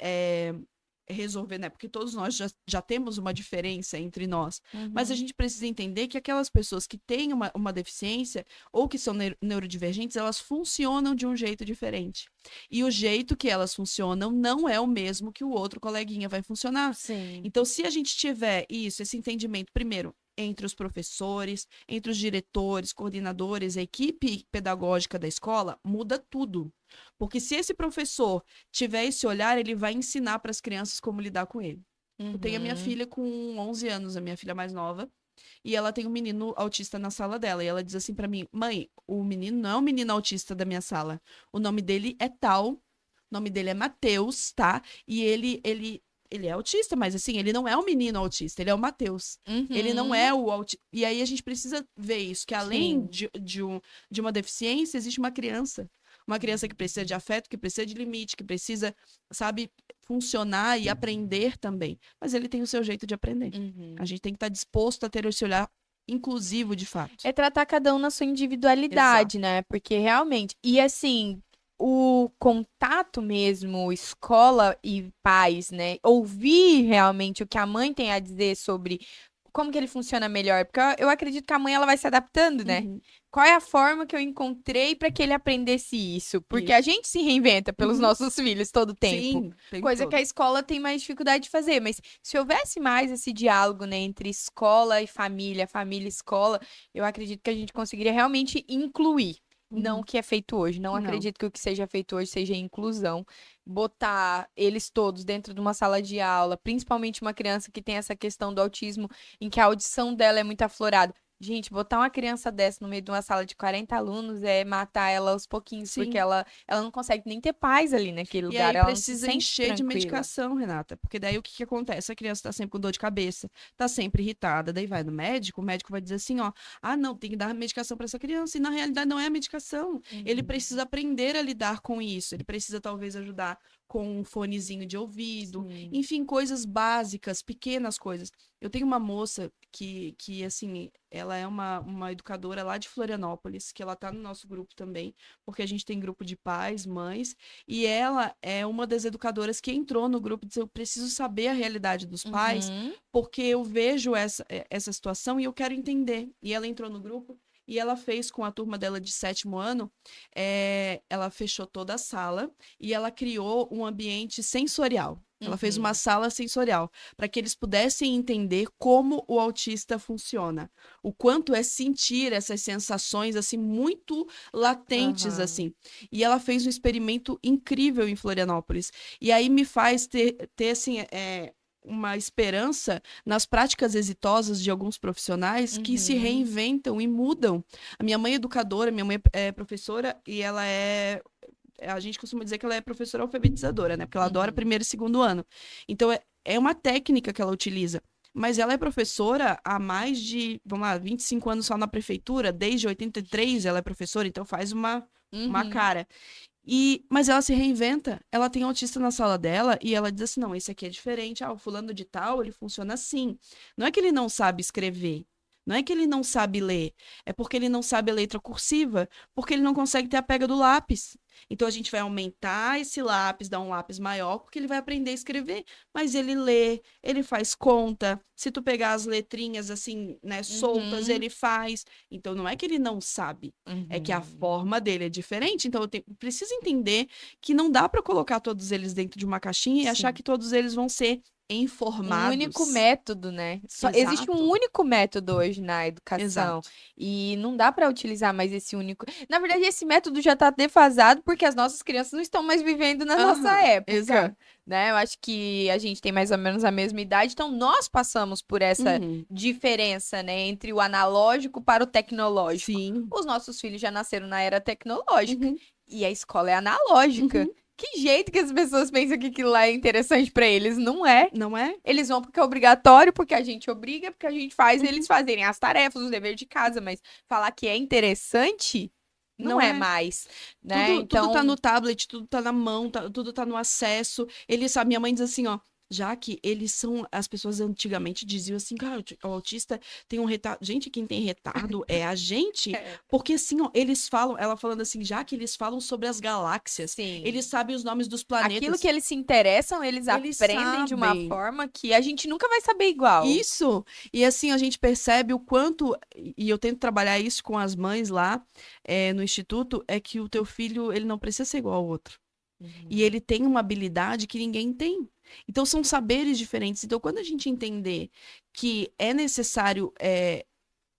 resolver, né? Porque todos nós já temos uma diferença entre nós. Mas a gente precisa entender que aquelas pessoas que têm uma deficiência ou que são neurodivergentes, elas funcionam de um jeito diferente. E o jeito que elas funcionam não é o mesmo que o outro coleguinha vai funcionar. Sim. Então, se a gente tiver esse entendimento, primeiro, entre os professores, entre os diretores, coordenadores, a equipe pedagógica da escola, muda tudo. Porque se esse professor tiver esse olhar, ele vai ensinar para as crianças como lidar com ele. Eu tenho a minha filha com 11 anos, a minha filha mais nova, e ela tem um menino autista na sala dela. E ela diz assim para mim, mãe, o menino não é o menino autista da minha sala. O nome dele é tal, o nome dele é Matheus, tá? E ele é autista, mas assim, ele não é o menino autista, ele é o Matheus. Ele não é o autista. E aí a gente precisa ver isso, que além de uma deficiência, existe uma criança. Uma criança que precisa de afeto, que precisa de limite, que precisa, sabe, funcionar e aprender também. Mas ele tem o seu jeito de aprender. A gente tem que estar disposto a ter esse olhar inclusivo, de fato. É tratar cada um na sua individualidade, né? Porque realmente. E assim, o contato mesmo, escola e pais, né? Ouvir realmente o que a mãe tem a dizer sobre como que ele funciona melhor. Porque eu acredito que a mãe ela vai se adaptando, né? Uhum. Qual é a forma que eu encontrei para que ele aprendesse isso? Porque Isso. a gente se reinventa pelos nossos filhos todo o tempo. Sim, o tempo Coisa que a todo. escola tem mais dificuldade de fazer. Mas se houvesse mais esse diálogo, né, entre escola e família e escola, eu acredito que a gente conseguiria realmente incluir. Não o que é feito hoje. Não Não. acredito que o que seja feito hoje seja inclusão. Botar eles todos dentro de uma sala de aula, principalmente uma criança que tem essa questão do autismo, em que a audição dela é muito aflorada. Gente, botar uma criança dessa no meio de uma sala de 40 alunos é matar ela aos pouquinhos, porque Sim. ela não consegue nem ter paz ali naquele E lugar, aí ela não se precisa sente encher de tranquila. medicação, Renata. Porque daí o que acontece? A criança tá sempre com dor de cabeça, tá sempre irritada, daí vai no médico, o médico vai dizer assim, ó, não, tem que dar medicação para essa criança. E na realidade não é a medicação. Ele precisa aprender a lidar com isso. Ele precisa talvez ajudar com um fonezinho de ouvido, Sim. enfim, coisas básicas, pequenas coisas. Eu tenho uma moça que assim, ela é uma educadora lá de Florianópolis, que ela tá no nosso grupo também, porque a gente tem grupo de pais, mães, e ela é uma das educadoras que entrou no grupo e disse, eu preciso saber a realidade dos pais, porque eu vejo essa situação e eu quero entender. E ela entrou no grupo E ela fez com a turma dela de 7º ano, ela fechou toda a sala e ela criou um ambiente sensorial. Ela fez uma Uhum. sala sensorial para que eles pudessem entender como o autista funciona, o quanto é sentir essas sensações assim muito latentes Aham. assim. E ela fez um experimento incrível em Florianópolis. E aí me faz ter assim, uma esperança nas práticas exitosas de alguns profissionais que se Uhum. reinventam e mudam. A minha mãe é educadora, minha mãe é professora e ela a gente costuma dizer que ela é professora alfabetizadora, né? Porque ela adora Uhum. 1º e 2º ano. Então, é uma técnica que ela utiliza. Mas ela é professora há mais de, vamos lá, 25 anos só na prefeitura, desde 83 ela é professora, então faz uma Uhum. cara. Mas ela se reinventa. Ela tem autista na sala dela e ela diz assim: não, esse aqui é diferente. Ah, o fulano de tal, ele funciona assim. Não é que ele não sabe escrever. Não é que ele não sabe ler. É porque ele não sabe a letra cursiva. Porque ele não consegue ter a pega do lápis. Então a gente vai aumentar esse lápis, dar um lápis maior, porque ele vai aprender a escrever. Mas ele lê, ele faz conta. Se tu pegar as letrinhas assim, né, soltas, Uhum. ele faz. Então não é que ele não sabe. É que a Uhum. forma dele é diferente, então preciso entender que não dá para colocar todos eles dentro de uma caixinha e achar Sim. que todos eles vão ser Um único informados. método, né? Só existe um Exato, único método hoje na educação exato. e não dá para utilizar mais esse único. Na verdade, esse método já está defasado porque as nossas crianças não estão mais vivendo na nossa Aham, época, exato. né? Eu acho que a gente tem mais ou menos a mesma idade, então nós passamos por essa Uhum, diferença, né, entre o analógico para o tecnológico. sim. Os nossos filhos já nasceram na era tecnológica Uhum, e a escola é analógica. uhum. Que jeito que as pessoas pensam que aquilo lá é interessante para eles? Não é. Não é? Eles vão porque é obrigatório, porque a gente obriga, porque a gente faz eles Uhum. fazerem as tarefas, os deveres de casa, mas falar que é interessante não Não é é. mais, né? Tudo tá no Então, tablet, tudo tá na mão, tudo tá no acesso. Ele sabe, minha mãe diz assim, ó, já que eles são, as pessoas antigamente diziam assim, cara, o autista tem um retardo. Gente, quem tem retardo é a gente, é, porque assim, ó, eles falam, ela falando assim, já que eles falam sobre as galáxias, sim. eles sabem os nomes dos Aquilo que planetas, eles se interessam, eles eles aprendem de uma sabem. forma que a gente nunca vai saber igual. Isso, e assim a gente percebe o quanto, e eu tento trabalhar isso com as mães lá, no instituto, é que o teu filho, ele não precisa ser igual ao outro. E Uhum. ele tem uma habilidade que ninguém tem. Então, são saberes diferentes. Então, quando a gente entender que é necessário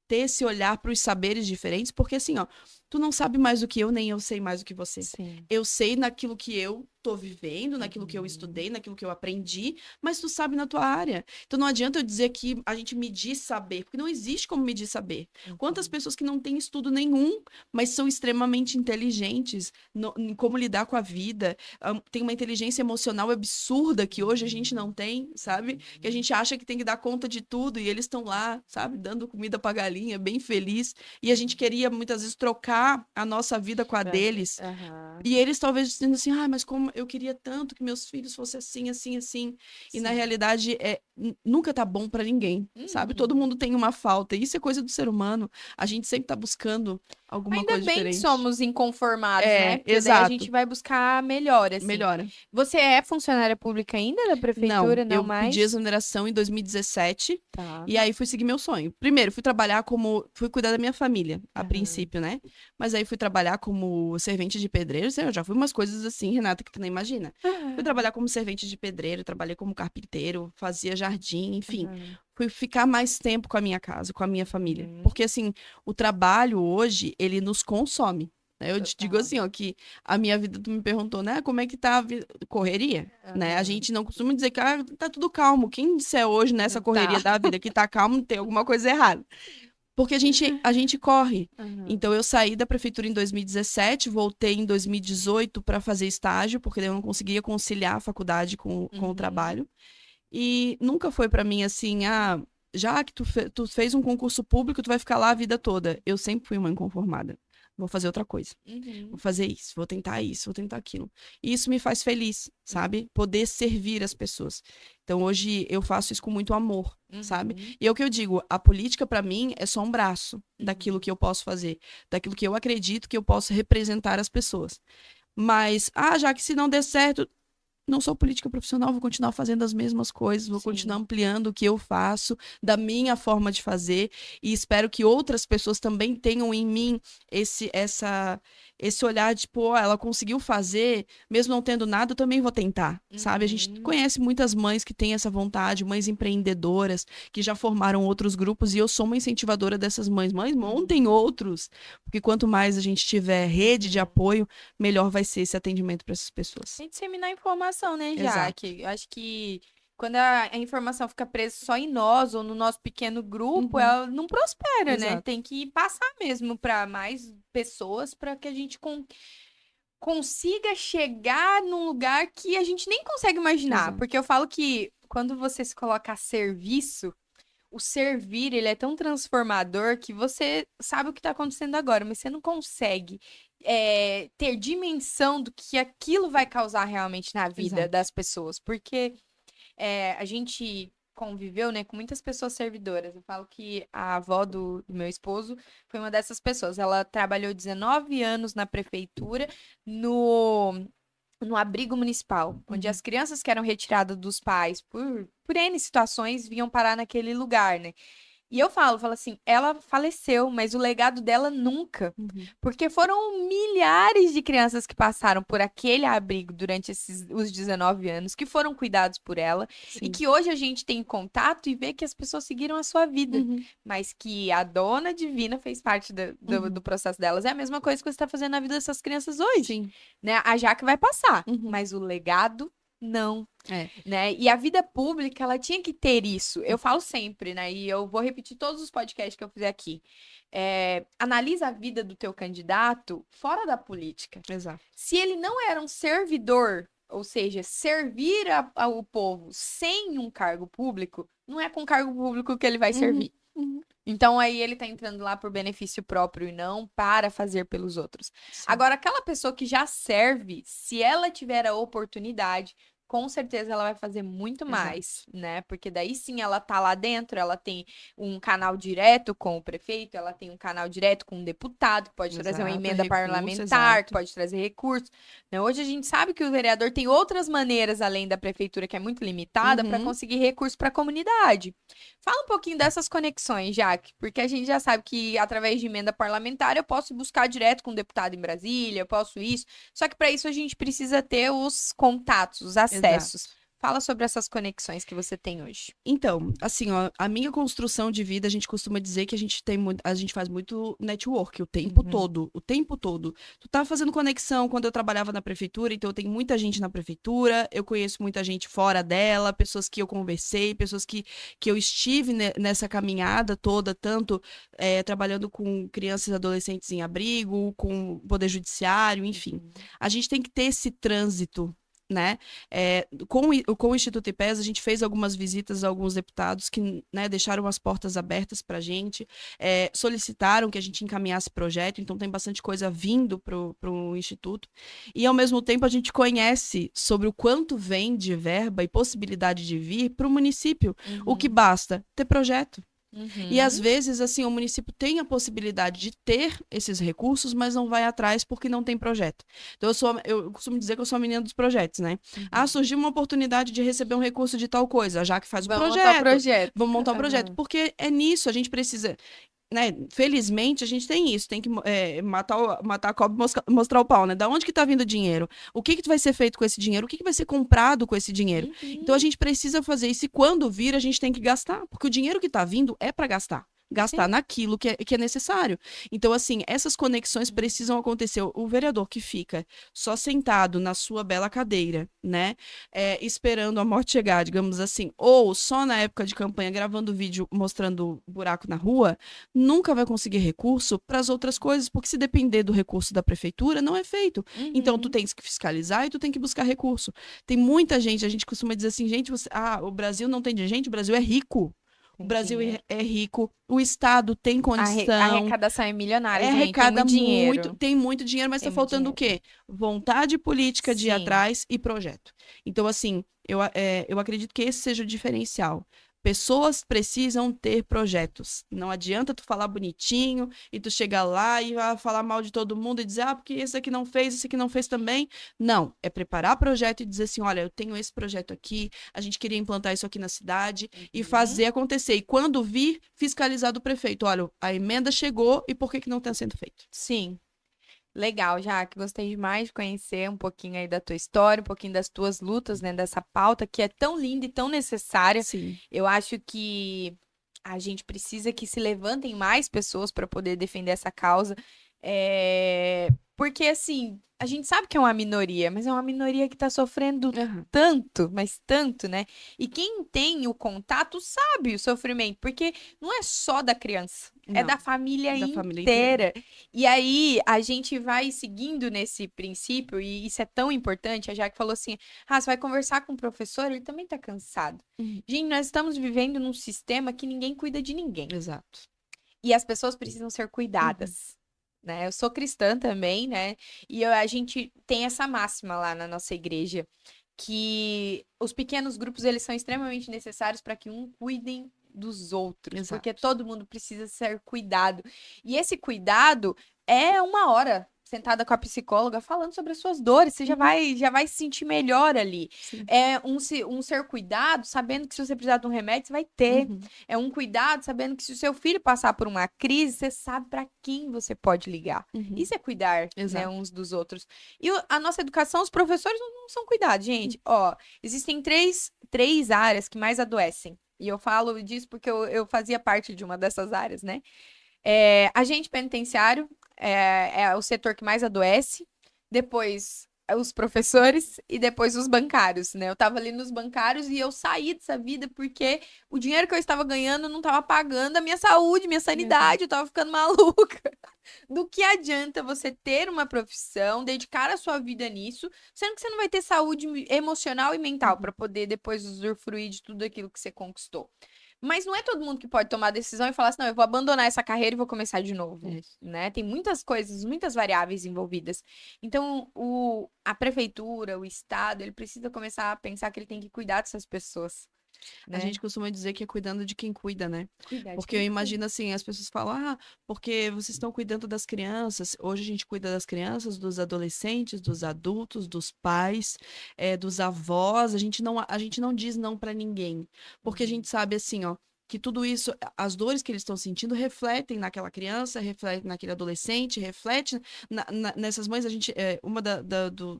ter esse olhar para os saberes diferentes, porque assim, ó, tu não sabe mais do que eu, nem eu sei mais do que você. Sim. Eu sei naquilo que eu tô vivendo, naquilo que eu Uhum. estudei, naquilo que eu aprendi, mas tu sabe na tua área. Então não adianta eu dizer que a gente medir saber, porque não existe como medir saber. Quantas Uhum. pessoas que não têm estudo nenhum, mas são extremamente inteligentes em como lidar com a vida, tem uma inteligência emocional absurda que hoje a gente não tem, sabe? Que a Uhum. gente acha que tem que dar conta de tudo e eles estão lá, sabe, dando comida pra galinha, bem feliz, e a gente queria muitas vezes trocar a nossa vida com a deles. Aham. E eles talvez dizendo assim, ah, mas como eu queria tanto que meus filhos fossem assim, assim, assim. E na Sim. realidade, nunca tá bom pra ninguém, sabe? Todo Uhum. mundo tem uma falta. E isso é coisa do ser humano. A gente sempre tá buscando alguma Ainda coisa bem que diferente. somos inconformados, né? É, Porque daí a gente exato. vai buscar melhor, assim. Melhora. Você é funcionária pública ainda da Não, prefeitura, não eu pedi mais? exoneração em 2017 Tá. e aí fui seguir meu sonho. Primeiro, fui cuidar da minha família, a Aham. princípio, né? Mas aí fui trabalhar como servente de pedreiro. Eu já fui umas coisas assim, Renata, que tu nem imagina. Fui trabalhar como servente de pedreiro, trabalhei como carpinteiro, fazia jardim, enfim. Aham. Fui ficar mais tempo com a minha casa, com a minha família. Uhum. Porque, assim, o trabalho hoje, ele nos consome. Né? Eu te digo Total. assim, ó, que a minha vida, tu me perguntou, né? Como é que tá a vida? Correria, né? A Aham. gente não costuma dizer que tá tudo calmo. Quem disser hoje nessa Tá. correria da vida que tá calmo, tem alguma coisa errada. Porque a gente corre. Aham. Então, eu saí da prefeitura em 2017, voltei em 2018 para fazer estágio, porque daí eu não conseguia conciliar a faculdade com o Uhum. trabalho. E nunca foi para mim assim, já que tu fez um concurso público, tu vai ficar lá a vida toda. Eu sempre fui uma inconformada. Vou fazer outra coisa. Vou Uhum. fazer isso, vou tentar aquilo. E isso me faz feliz, sabe? Poder servir as pessoas. Então hoje eu faço isso com muito amor, sabe? Uhum. E é o que eu digo, a política para mim é só um braço daquilo Uhum. que eu posso fazer, daquilo que eu acredito que eu posso representar as pessoas. Mas, já que se não der certo, não sou política profissional, vou continuar fazendo as mesmas coisas, vou continuar ampliando o que eu faço, da minha forma de fazer, e espero que outras pessoas também tenham em mim esse olhar de, pô, ela conseguiu fazer, mesmo não tendo nada, eu também vou tentar, sabe? A gente conhece muitas mães que têm essa vontade, mães empreendedoras, que já formaram outros grupos, e eu sou uma incentivadora dessas mães. Mães, montem outros, porque quanto mais a gente tiver rede de apoio, melhor vai ser esse atendimento para essas pessoas. E disseminar informação, né, Exato. Jaque? Eu acho que quando a informação fica presa só em nós ou no nosso pequeno grupo, ela não prospera, né? Exato. Tem que passar mesmo para mais pessoas para que a gente consiga chegar num lugar que a gente nem consegue imaginar. Exato. Porque eu falo que quando você se coloca a serviço, o servir, ele é tão transformador que você sabe o que está acontecendo agora, mas você não consegue ter dimensão do que aquilo vai causar realmente na vida Exato. das pessoas. Porque a gente conviveu, né, com muitas pessoas servidoras. Eu falo que a avó do meu esposo foi uma dessas pessoas. Ela trabalhou 19 anos na prefeitura, no abrigo municipal, onde as crianças que eram retiradas dos pais por N situações vinham parar naquele lugar, né? E eu falo assim, ela faleceu, mas o legado dela nunca. Porque foram milhares de crianças que passaram por aquele abrigo durante os 19 anos, que foram cuidados por ela, e que hoje a gente tem contato e vê que as pessoas seguiram a sua vida, mas que a dona divina fez parte do processo delas. É a mesma coisa que você está fazendo na vida dessas crianças hoje. Né? A Jaque vai passar, mas o legado não. Né? E a vida pública, ela tinha que ter isso. Eu falo sempre, né? E eu vou repetir todos os podcasts que eu fizer aqui. Analisa a vida do teu candidato fora da política. Exato. Se ele não era um servidor, ou seja, servir ao povo sem um cargo público, não é com cargo público que ele vai servir. Então, aí ele tá entrando lá por benefício próprio e não para fazer pelos outros. Agora, aquela pessoa que já serve, se ela tiver a oportunidade, com certeza ela vai fazer muito mais, né? Porque daí sim ela tá lá dentro, ela tem um canal direto com o prefeito, ela tem um canal direto com o deputado, que pode trazer uma emenda parlamentar, que pode trazer recursos. Né? Hoje a gente sabe que o vereador tem outras maneiras, além da prefeitura, que é muito limitada, para conseguir recursos para a comunidade. Fala um pouquinho dessas conexões, Jaque, porque a gente já sabe que através de emenda parlamentar eu posso buscar direto com o deputado em Brasília, eu posso isso, só que para isso a gente precisa ter os contatos, os acessos. Fala sobre essas conexões que você tem hoje. Então, assim, ó, a minha construção de vida, a gente costuma dizer que a gente faz muito network o tempo todo, o tempo todo. Tu tá fazendo conexão quando eu trabalhava na prefeitura, então eu tenho muita gente na prefeitura, eu conheço muita gente fora dela, pessoas que eu conversei, pessoas que eu estive nessa caminhada toda, tanto trabalhando com crianças e adolescentes em abrigo, com o Poder Judiciário, enfim. A gente tem que ter esse trânsito, né? Com o Instituto IPES, a gente fez algumas visitas a alguns deputados que, né, deixaram as portas abertas para a gente, solicitaram que a gente encaminhasse projeto, então tem bastante coisa vindo para o Instituto. E, ao mesmo tempo, a gente conhece sobre o quanto vem de verba e possibilidade de vir para o município. O que basta? Ter projeto. E às vezes, assim, o município tem a possibilidade de ter esses recursos, mas não vai atrás porque não tem projeto. Então, eu costumo dizer que eu sou a menina dos projetos, né? Surgiu uma oportunidade de receber um recurso de tal coisa, já que faz o projeto. Vamos montar o projeto. Porque é nisso, a gente precisa... Né? Felizmente, a gente tem isso, tem que matar a cobra e mostrar o pau, né? Da onde que tá vindo o dinheiro? O que vai ser feito com esse dinheiro? O que vai ser comprado com esse dinheiro? Então, a gente precisa fazer isso e quando vir, a gente tem que gastar, porque o dinheiro que tá vindo é para gastar naquilo que é necessário. Então, assim, essas conexões precisam acontecer. O vereador que fica só sentado na sua bela cadeira, né, esperando a morte chegar, digamos assim, ou só na época de campanha gravando vídeo mostrando buraco na rua, nunca vai conseguir recurso para as outras coisas, porque se depender do recurso da prefeitura, não é feito. Então, tu tens que fiscalizar e tu tem que buscar recurso. Tem muita gente, a gente costuma dizer assim, gente, o Brasil não tem dinheiro. Gente, o Brasil é rico. O Brasil é rico, o Estado tem condição. A arrecadação é milionária, gente, arrecada tem muito dinheiro. Tem muito dinheiro, mas está faltando o quê? Vontade política de ir atrás e projeto. Então, assim, eu acredito que esse seja o diferencial. Pessoas precisam ter projetos. Não adianta tu falar bonitinho e tu chegar lá e falar mal de todo mundo e dizer, porque esse aqui não fez, esse aqui não fez também. Não, é preparar projeto e dizer assim, olha, eu tenho esse projeto aqui, a gente queria implantar isso aqui na cidade e fazer acontecer. E quando vir, fiscalizar do prefeito, olha, a emenda chegou e por que que não está sendo feito? Sim. Legal, Jaque. Gostei demais de conhecer um pouquinho aí da tua história, um pouquinho das tuas lutas, né? Dessa pauta que é tão linda e tão necessária. Sim. Eu acho que a gente precisa que se levantem mais pessoas para poder defender essa causa. Porque, assim, a gente sabe que é uma minoria, mas é uma minoria que está sofrendo tanto, mas tanto, né? E quem tem o contato sabe o sofrimento, porque não é só da criança, é Não, da família da família inteira. E aí a gente vai seguindo nesse princípio, e isso é tão importante. A Jaque falou assim: você vai conversar com o professor, ele também tá cansado. Gente, nós estamos vivendo num sistema que ninguém cuida de ninguém. Exato. E as pessoas precisam ser cuidadas. Né? Eu sou cristã também, né? E a gente tem essa máxima lá na nossa igreja, que os pequenos grupos, eles são extremamente necessários para que cuidem dos outros, Exato. porque todo mundo precisa ser cuidado. E esse cuidado é uma hora sentada com a psicóloga falando sobre as suas dores, você já vai se sentir melhor ali. Sim. É um ser cuidado, sabendo que se você precisar de um remédio, você vai ter. É um cuidado, sabendo que se o seu filho passar por uma crise, você sabe para quem você pode ligar. Isso é cuidar, né, uns dos outros. E a nossa educação, os professores não são cuidados, gente. Existem três áreas que mais adoecem. E eu falo disso porque eu fazia parte de uma dessas áreas, né? Agente penitenciário é o setor que mais adoece. Depois os professores e depois os bancários, né? Eu tava ali nos bancários e eu saí dessa vida porque o dinheiro que eu estava ganhando não tava pagando a minha saúde, minha sanidade, eu tava ficando maluca. Do que adianta você ter uma profissão, dedicar a sua vida nisso, sendo que você não vai ter saúde emocional e mental para poder depois usufruir de tudo aquilo que você conquistou. Mas não é todo mundo que pode tomar a decisão e falar assim, não, eu vou abandonar essa carreira e vou começar de novo, né? Tem muitas coisas, muitas variáveis envolvidas. Então, a prefeitura, o estado, ele precisa começar a pensar que ele tem que cuidar dessas pessoas. Né? A gente costuma dizer que é cuidando de quem cuida, né? Cuidar porque eu imagino assim, as pessoas falam, porque vocês estão cuidando das crianças. Hoje a gente cuida das crianças, dos adolescentes, dos adultos, dos pais, dos avós. A gente não diz não para ninguém, porque a gente sabe assim, que tudo isso, as dores que eles estão sentindo refletem naquela criança, refletem naquele adolescente, reflete nessas mães. A gente,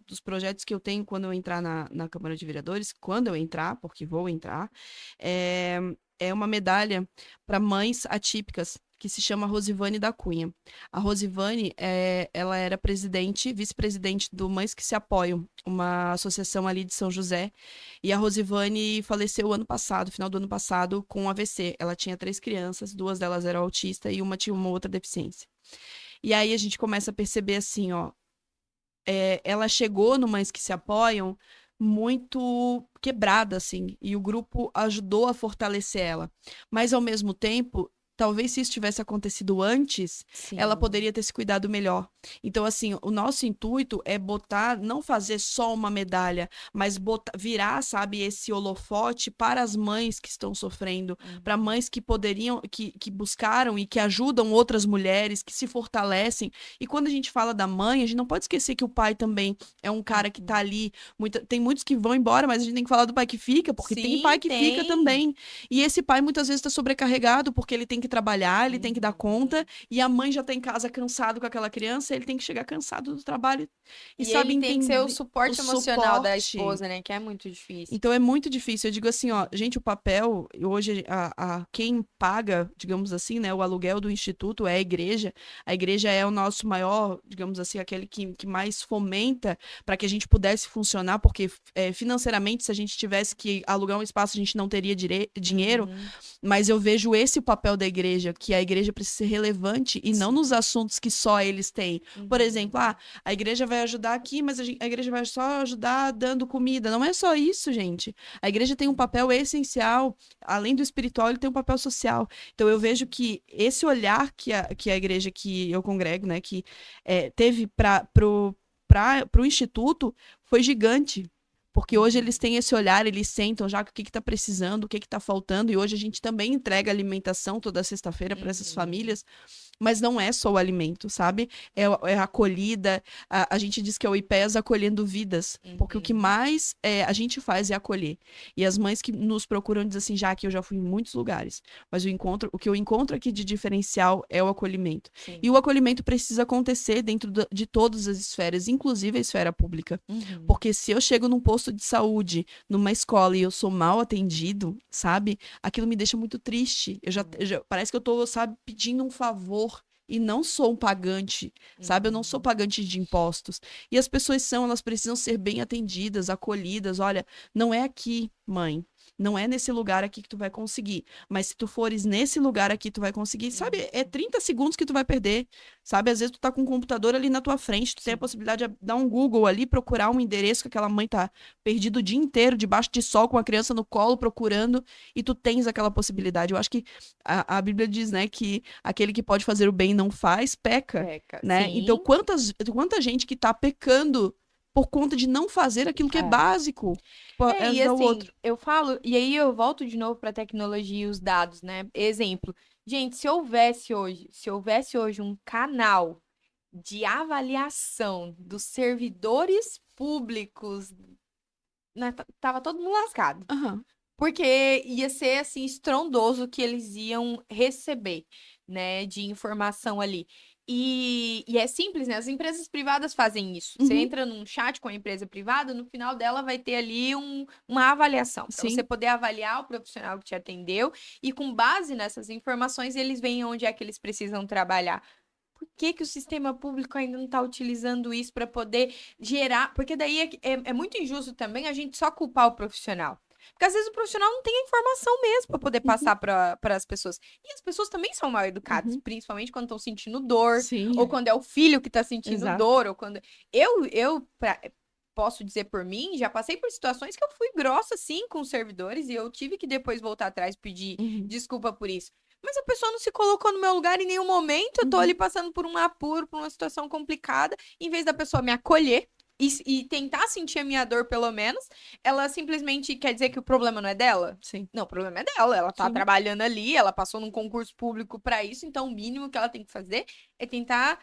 dos projetos que eu tenho quando eu entrar na Câmara de Vereadores, quando eu entrar, porque vou entrar, é uma medalha para mães atípicas, que se chama Rosivane da Cunha. A Rosivane, ela era vice-presidente do Mães que se Apoiam, uma associação ali de São José. E a Rosivane faleceu final do ano passado, com AVC. Ela tinha 3 crianças, 2 delas eram autistas e uma tinha uma outra deficiência. E aí a gente começa a perceber assim, ela chegou no Mães que se Apoiam muito quebrada, assim, e o grupo ajudou a fortalecer ela. Mas, ao mesmo tempo, talvez se isso tivesse acontecido antes, ela poderia ter se cuidado melhor. Então, assim, o nosso intuito é não fazer só uma medalha, mas virar, sabe, esse holofote para as mães que estão sofrendo, para mães que poderiam, que buscaram e que ajudam outras mulheres, que se fortalecem. E quando a gente fala da mãe, a gente não pode esquecer que o pai também é um cara que tá ali. Tem muitos que vão embora, mas a gente tem que falar do pai que fica, porque tem pai que fica também. E esse pai muitas vezes está sobrecarregado, porque ele tem que trabalhar, ele tem que dar conta, e a mãe já tá em casa cansado com aquela criança, ele tem que chegar cansado do trabalho. E sabe, ele tem que ser o suporte emocional da esposa, né? Que é muito difícil. Então é muito difícil. Eu digo assim, gente, o papel, hoje, quem paga, digamos assim, né, o aluguel do instituto é a igreja. A igreja é o nosso maior, digamos assim, aquele que mais fomenta para que a gente pudesse funcionar, porque financeiramente, se a gente tivesse que alugar um espaço, a gente não teria dinheiro. Mas eu vejo esse o papel da igreja, que a igreja precisa ser relevante e não nos assuntos que só eles têm. Por exemplo, a igreja vai ajudar aqui, mas a igreja vai só ajudar dando comida. Não é só isso, gente. A igreja tem um papel essencial, além do espiritual, ele tem um papel social. Então eu vejo que esse olhar que a igreja que eu congrego, né, que teve para o instituto foi gigante. Porque hoje eles têm esse olhar, eles sentam já o que está precisando, o que está faltando, e hoje a gente também entrega alimentação toda sexta-feira para essas famílias, mas não é só o alimento, sabe? É a acolhida, a gente diz que é o IPES acolhendo vidas, porque o que mais a gente faz é acolher. E as mães que nos procuram dizem assim, já que eu já fui em muitos lugares, mas o que eu encontro aqui de diferencial é o acolhimento. Sim. E o acolhimento precisa acontecer dentro de todas as esferas, inclusive a esfera pública. Porque se eu chego num posto de saúde, numa escola, e eu sou mal atendido, sabe? Aquilo me deixa muito triste. Parece que eu tô, sabe, pedindo um favor e não sou um pagante, sabe? Eu não sou pagante de impostos. E as pessoas elas precisam ser bem atendidas, acolhidas. Olha, não é aqui, mãe. Não é nesse lugar aqui que tu vai conseguir. Mas se tu fores nesse lugar aqui, tu vai conseguir. Sabe, é 30 segundos que tu vai perder. Sabe, às vezes tu tá com um computador ali na tua frente, tu tem a possibilidade de dar um Google ali, procurar um endereço que aquela mãe tá perdida o dia inteiro, debaixo de sol, com a criança no colo, procurando, e tu tens aquela possibilidade. Eu acho que a Bíblia diz, né, que aquele que pode fazer o bem e não faz, peca, né? Sim. Então, quanta gente que tá pecando por conta de não fazer aquilo que é básico. E assim, eu falo, e aí eu volto de novo para a tecnologia e os dados, né? Exemplo, gente, se houvesse hoje um canal de avaliação dos servidores públicos, né, tava todo mundo lascado. Porque ia ser assim estrondoso o que eles iam receber, né, de informação ali. E é simples, né? As empresas privadas fazem isso. Você entra num chat com a empresa privada, no final dela vai ter ali uma avaliação, para você poder avaliar o profissional que te atendeu, e com base nessas informações, eles veem onde é que eles precisam trabalhar. Por que o sistema público ainda não está utilizando isso para poder gerar? Porque daí é muito injusto também a gente só culpar o profissional. Porque às vezes o profissional não tem a informação mesmo para poder passar para as pessoas. E as pessoas também são mal educadas, principalmente quando estão sentindo dor, ou quando é o filho que está sentindo dor, ou quando. Posso dizer por mim, já passei por situações que eu fui grossa, sim, com os servidores, e eu tive que depois voltar atrás e pedir desculpa por isso. Mas a pessoa não se colocou no meu lugar em nenhum momento. Eu tô ali passando por um apuro, por uma situação complicada. Em vez da pessoa me acolher e tentar sentir a minha dor, pelo menos, ela simplesmente quer dizer que o problema não é dela? Sim. Não, o problema é dela. Ela tá trabalhando ali, ela passou num concurso público para isso, então o mínimo que ela tem que fazer é tentar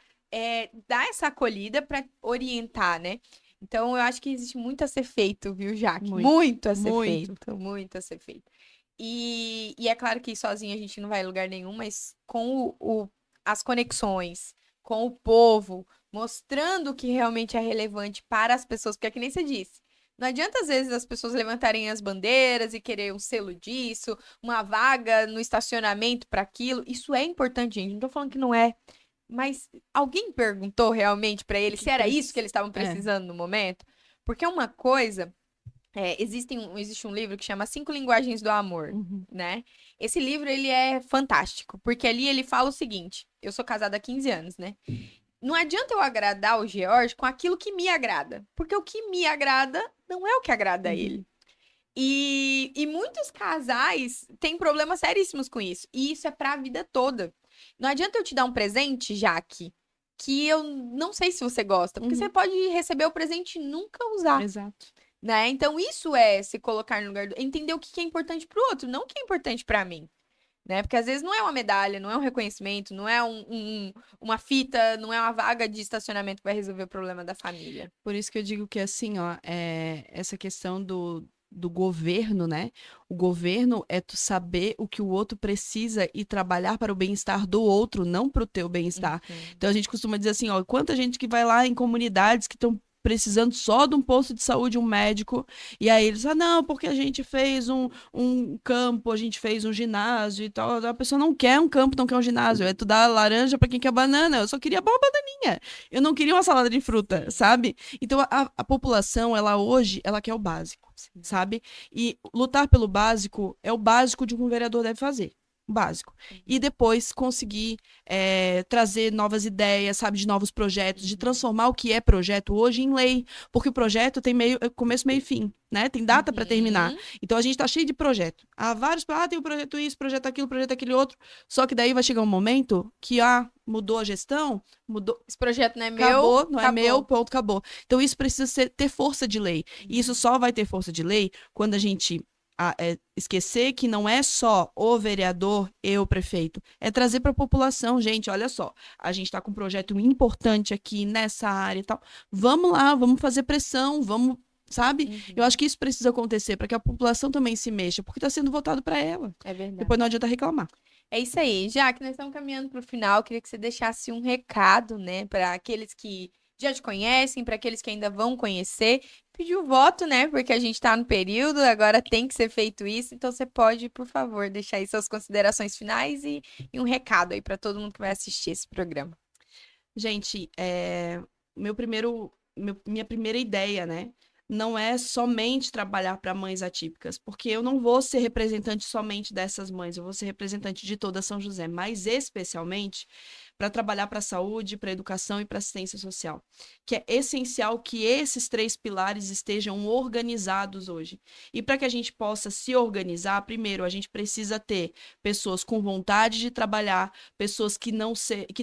dar essa acolhida para orientar, né? Então, eu acho que existe muito a ser feito, viu, Jaque? Muito a ser feito. Muito a ser feito. E é claro que sozinho a gente não vai a lugar nenhum, mas com as conexões, com o povo, mostrando o que realmente é relevante para as pessoas, porque é que nem você disse. Não adianta, às vezes, as pessoas levantarem as bandeiras e querer um selo disso, uma vaga no estacionamento para aquilo. Isso é importante, gente. Não tô falando que não é. Mas alguém perguntou realmente para eles se era isso que eles estavam precisando no momento? Porque uma coisa... existe um livro que chama 5 Linguagens do Amor, né? Esse livro, ele é fantástico, porque ali ele fala o seguinte, eu sou casada há 15 anos, né? Não adianta eu agradar o George com aquilo que me agrada, porque o que me agrada não é o que agrada a ele. E muitos casais têm problemas seríssimos com isso, e isso é pra vida toda. Não adianta eu te dar um presente, Jaque, que eu não sei se você gosta, porque você pode receber o presente e nunca usar. Exato. Né? Então, isso é se colocar no lugar entender o que é importante pro outro, não o que é importante pra mim. Né? Porque às vezes não é uma medalha, não é um reconhecimento, não é uma fita, não é uma vaga de estacionamento que vai resolver o problema da família. Por isso que eu digo que, assim, ó, essa questão do governo, né? O governo é tu saber o que o outro precisa e trabalhar para o bem-estar do outro, não para o teu bem-estar. Então, a gente costuma dizer assim, ó, quanta gente que vai lá em comunidades que estão precisando só de um posto de saúde, um médico, e aí eles, não, porque a gente fez um campo, a gente fez um ginásio e tal. A pessoa não quer um campo, não quer um ginásio, é tu dar laranja para quem quer banana. Eu só queria uma bananinha, eu não queria uma salada de fruta, sabe? Então a população, ela hoje, ela quer o básico, sabe? E lutar pelo básico é o básico de um vereador deve fazer. Básico. E depois conseguir trazer novas ideias, sabe, de novos projetos, de transformar o que é projeto hoje em lei, porque o projeto tem começo, meio e fim, né? Tem data para terminar. Então a gente tá cheio de projeto. Há vários, tem o projeto isso, projeto aquilo outro, só que daí vai chegar um momento que mudou a gestão, mudou, Esse projeto não é meu, acabou, não é acabou. meu, ponto, acabou. Então, isso precisa ter força de lei. E isso só vai ter força de lei quando a gente esquecer que não é só o vereador e o prefeito, é trazer para a população, gente, olha só, a gente está com um projeto importante aqui nessa área e tal, vamos lá, vamos fazer pressão, vamos, sabe? Eu acho que isso precisa acontecer para que a população também se mexa, porque está sendo votado para ela. É verdade. Depois não adianta reclamar. É isso aí. Já que nós estamos caminhando para o final, queria que você deixasse um recado, né, para aqueles que já te conhecem, para aqueles que ainda vão conhecer. Pedir o voto, né, porque a gente está no período, agora tem que ser feito isso. Então você pode, por favor, deixar aí suas considerações finais e um recado aí para todo mundo que vai assistir esse programa. Gente, minha primeira ideia, né? Não é somente trabalhar para mães atípicas, porque eu não vou ser representante somente dessas mães, eu vou ser representante de toda São José, mas especialmente para trabalhar para a saúde, para a educação e para a assistência social, que é essencial que esses 3 pilares estejam organizados hoje. E para que a gente possa se organizar, primeiro, a gente precisa ter pessoas com vontade de trabalhar, pessoas que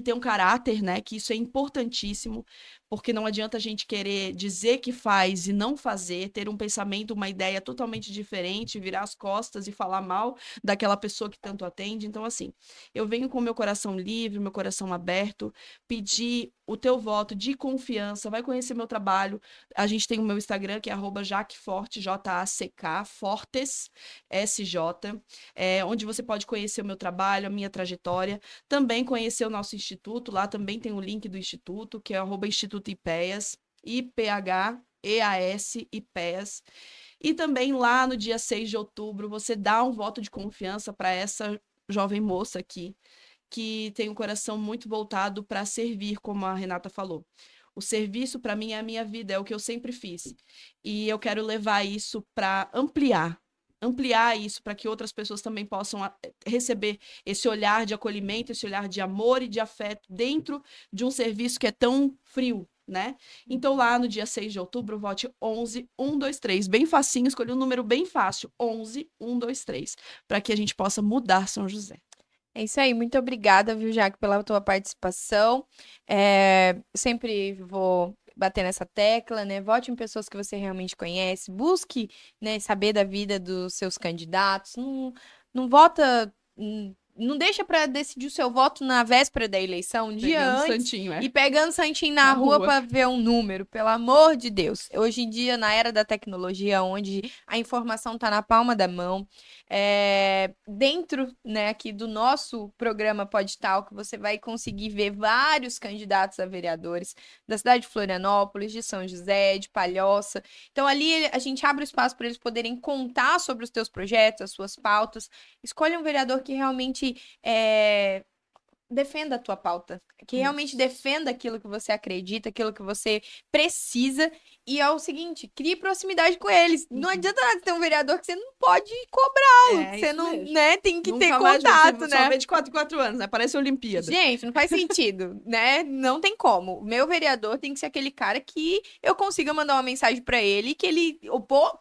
tenham caráter, né? Que isso é importantíssimo, porque não adianta a gente querer dizer que faz e não fazer, ter um pensamento, uma ideia totalmente diferente, virar as costas e falar mal daquela pessoa que tanto atende. Então, assim, eu venho com meu coração livre, meu coração aberto, pedir o teu voto de confiança, vai conhecer meu trabalho. A gente tem o meu Instagram, que é @jaqueforte, J-A-C-K, Fortes, S-J, onde você pode conhecer o meu trabalho, a minha trajetória, também conhecer o nosso instituto, lá também tem o link do instituto, que é @Instituto IPEAS, IPHEAS, IPEAS. E também lá no dia 6 de outubro, você dá um voto de confiança para essa jovem moça aqui, que tem um coração muito voltado para servir, como a Renata falou. O serviço, para mim, é a minha vida, é o que eu sempre fiz. E eu quero levar isso para ampliar isso para que outras pessoas também possam receber esse olhar de acolhimento, esse olhar de amor e de afeto dentro de um serviço que é tão frio, né? Então, lá no dia 6 de outubro, vote 11-123. Bem facinho, escolhi um número bem fácil, 11-123, para que a gente possa mudar São José. É isso aí, muito obrigada, viu, Jaque, pela tua participação. Sempre vou bater nessa tecla, né? Vote em pessoas que você realmente conhece, busque, né, saber da vida dos seus candidatos. Não vota, não deixa para decidir o seu voto na véspera da eleição, um dia Pegando antes, santinho, e pegando santinho na Na rua rua. para ver um número, pelo amor de Deus. Hoje em dia, na era da tecnologia, onde a informação está na palma da mão, dentro, né, aqui do nosso programa Podtal, que você vai conseguir ver vários candidatos a vereadores da cidade de Florianópolis, de São José, de Palhoça. Então ali a gente abre o espaço para eles poderem contar sobre os teus projetos, as suas pautas. Escolha um vereador que realmente defenda a tua pauta, que realmente defenda aquilo que você acredita, aquilo que você precisa. E é o seguinte, crie proximidade com eles. Não adianta nada ter um vereador que você não pode cobrar, você não, né, tem que ter contato, né? Só vê de 4 em 4 anos, né? Parece Olimpíada. Gente, não faz sentido, né? Não tem como. O meu vereador tem que ser aquele cara que eu consiga mandar uma mensagem pra ele, que ele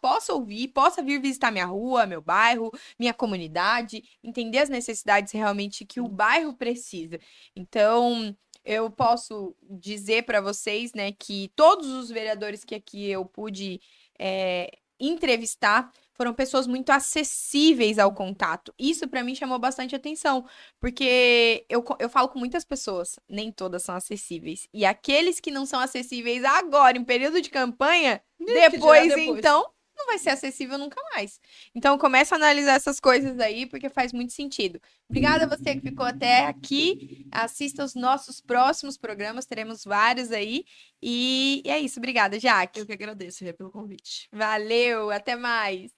possa ouvir, possa vir visitar minha rua, meu bairro, minha comunidade, entender as necessidades realmente que o bairro precisa. Então, eu posso dizer pra vocês, né, que todos os vereadores que aqui eu pude entrevistar foram pessoas muito acessíveis ao contato. Isso pra mim chamou bastante atenção, porque eu falo com muitas pessoas, nem todas são acessíveis. E aqueles que não são acessíveis agora, em período de campanha, depois, então, não vai ser acessível nunca mais. Então, começa a analisar essas coisas aí, porque faz muito sentido. Obrigada a você que ficou até aqui. Assista os nossos próximos programas, teremos vários aí. E é isso. Obrigada, Jaque. Eu que agradeço, Rê, pelo convite. Valeu, até mais.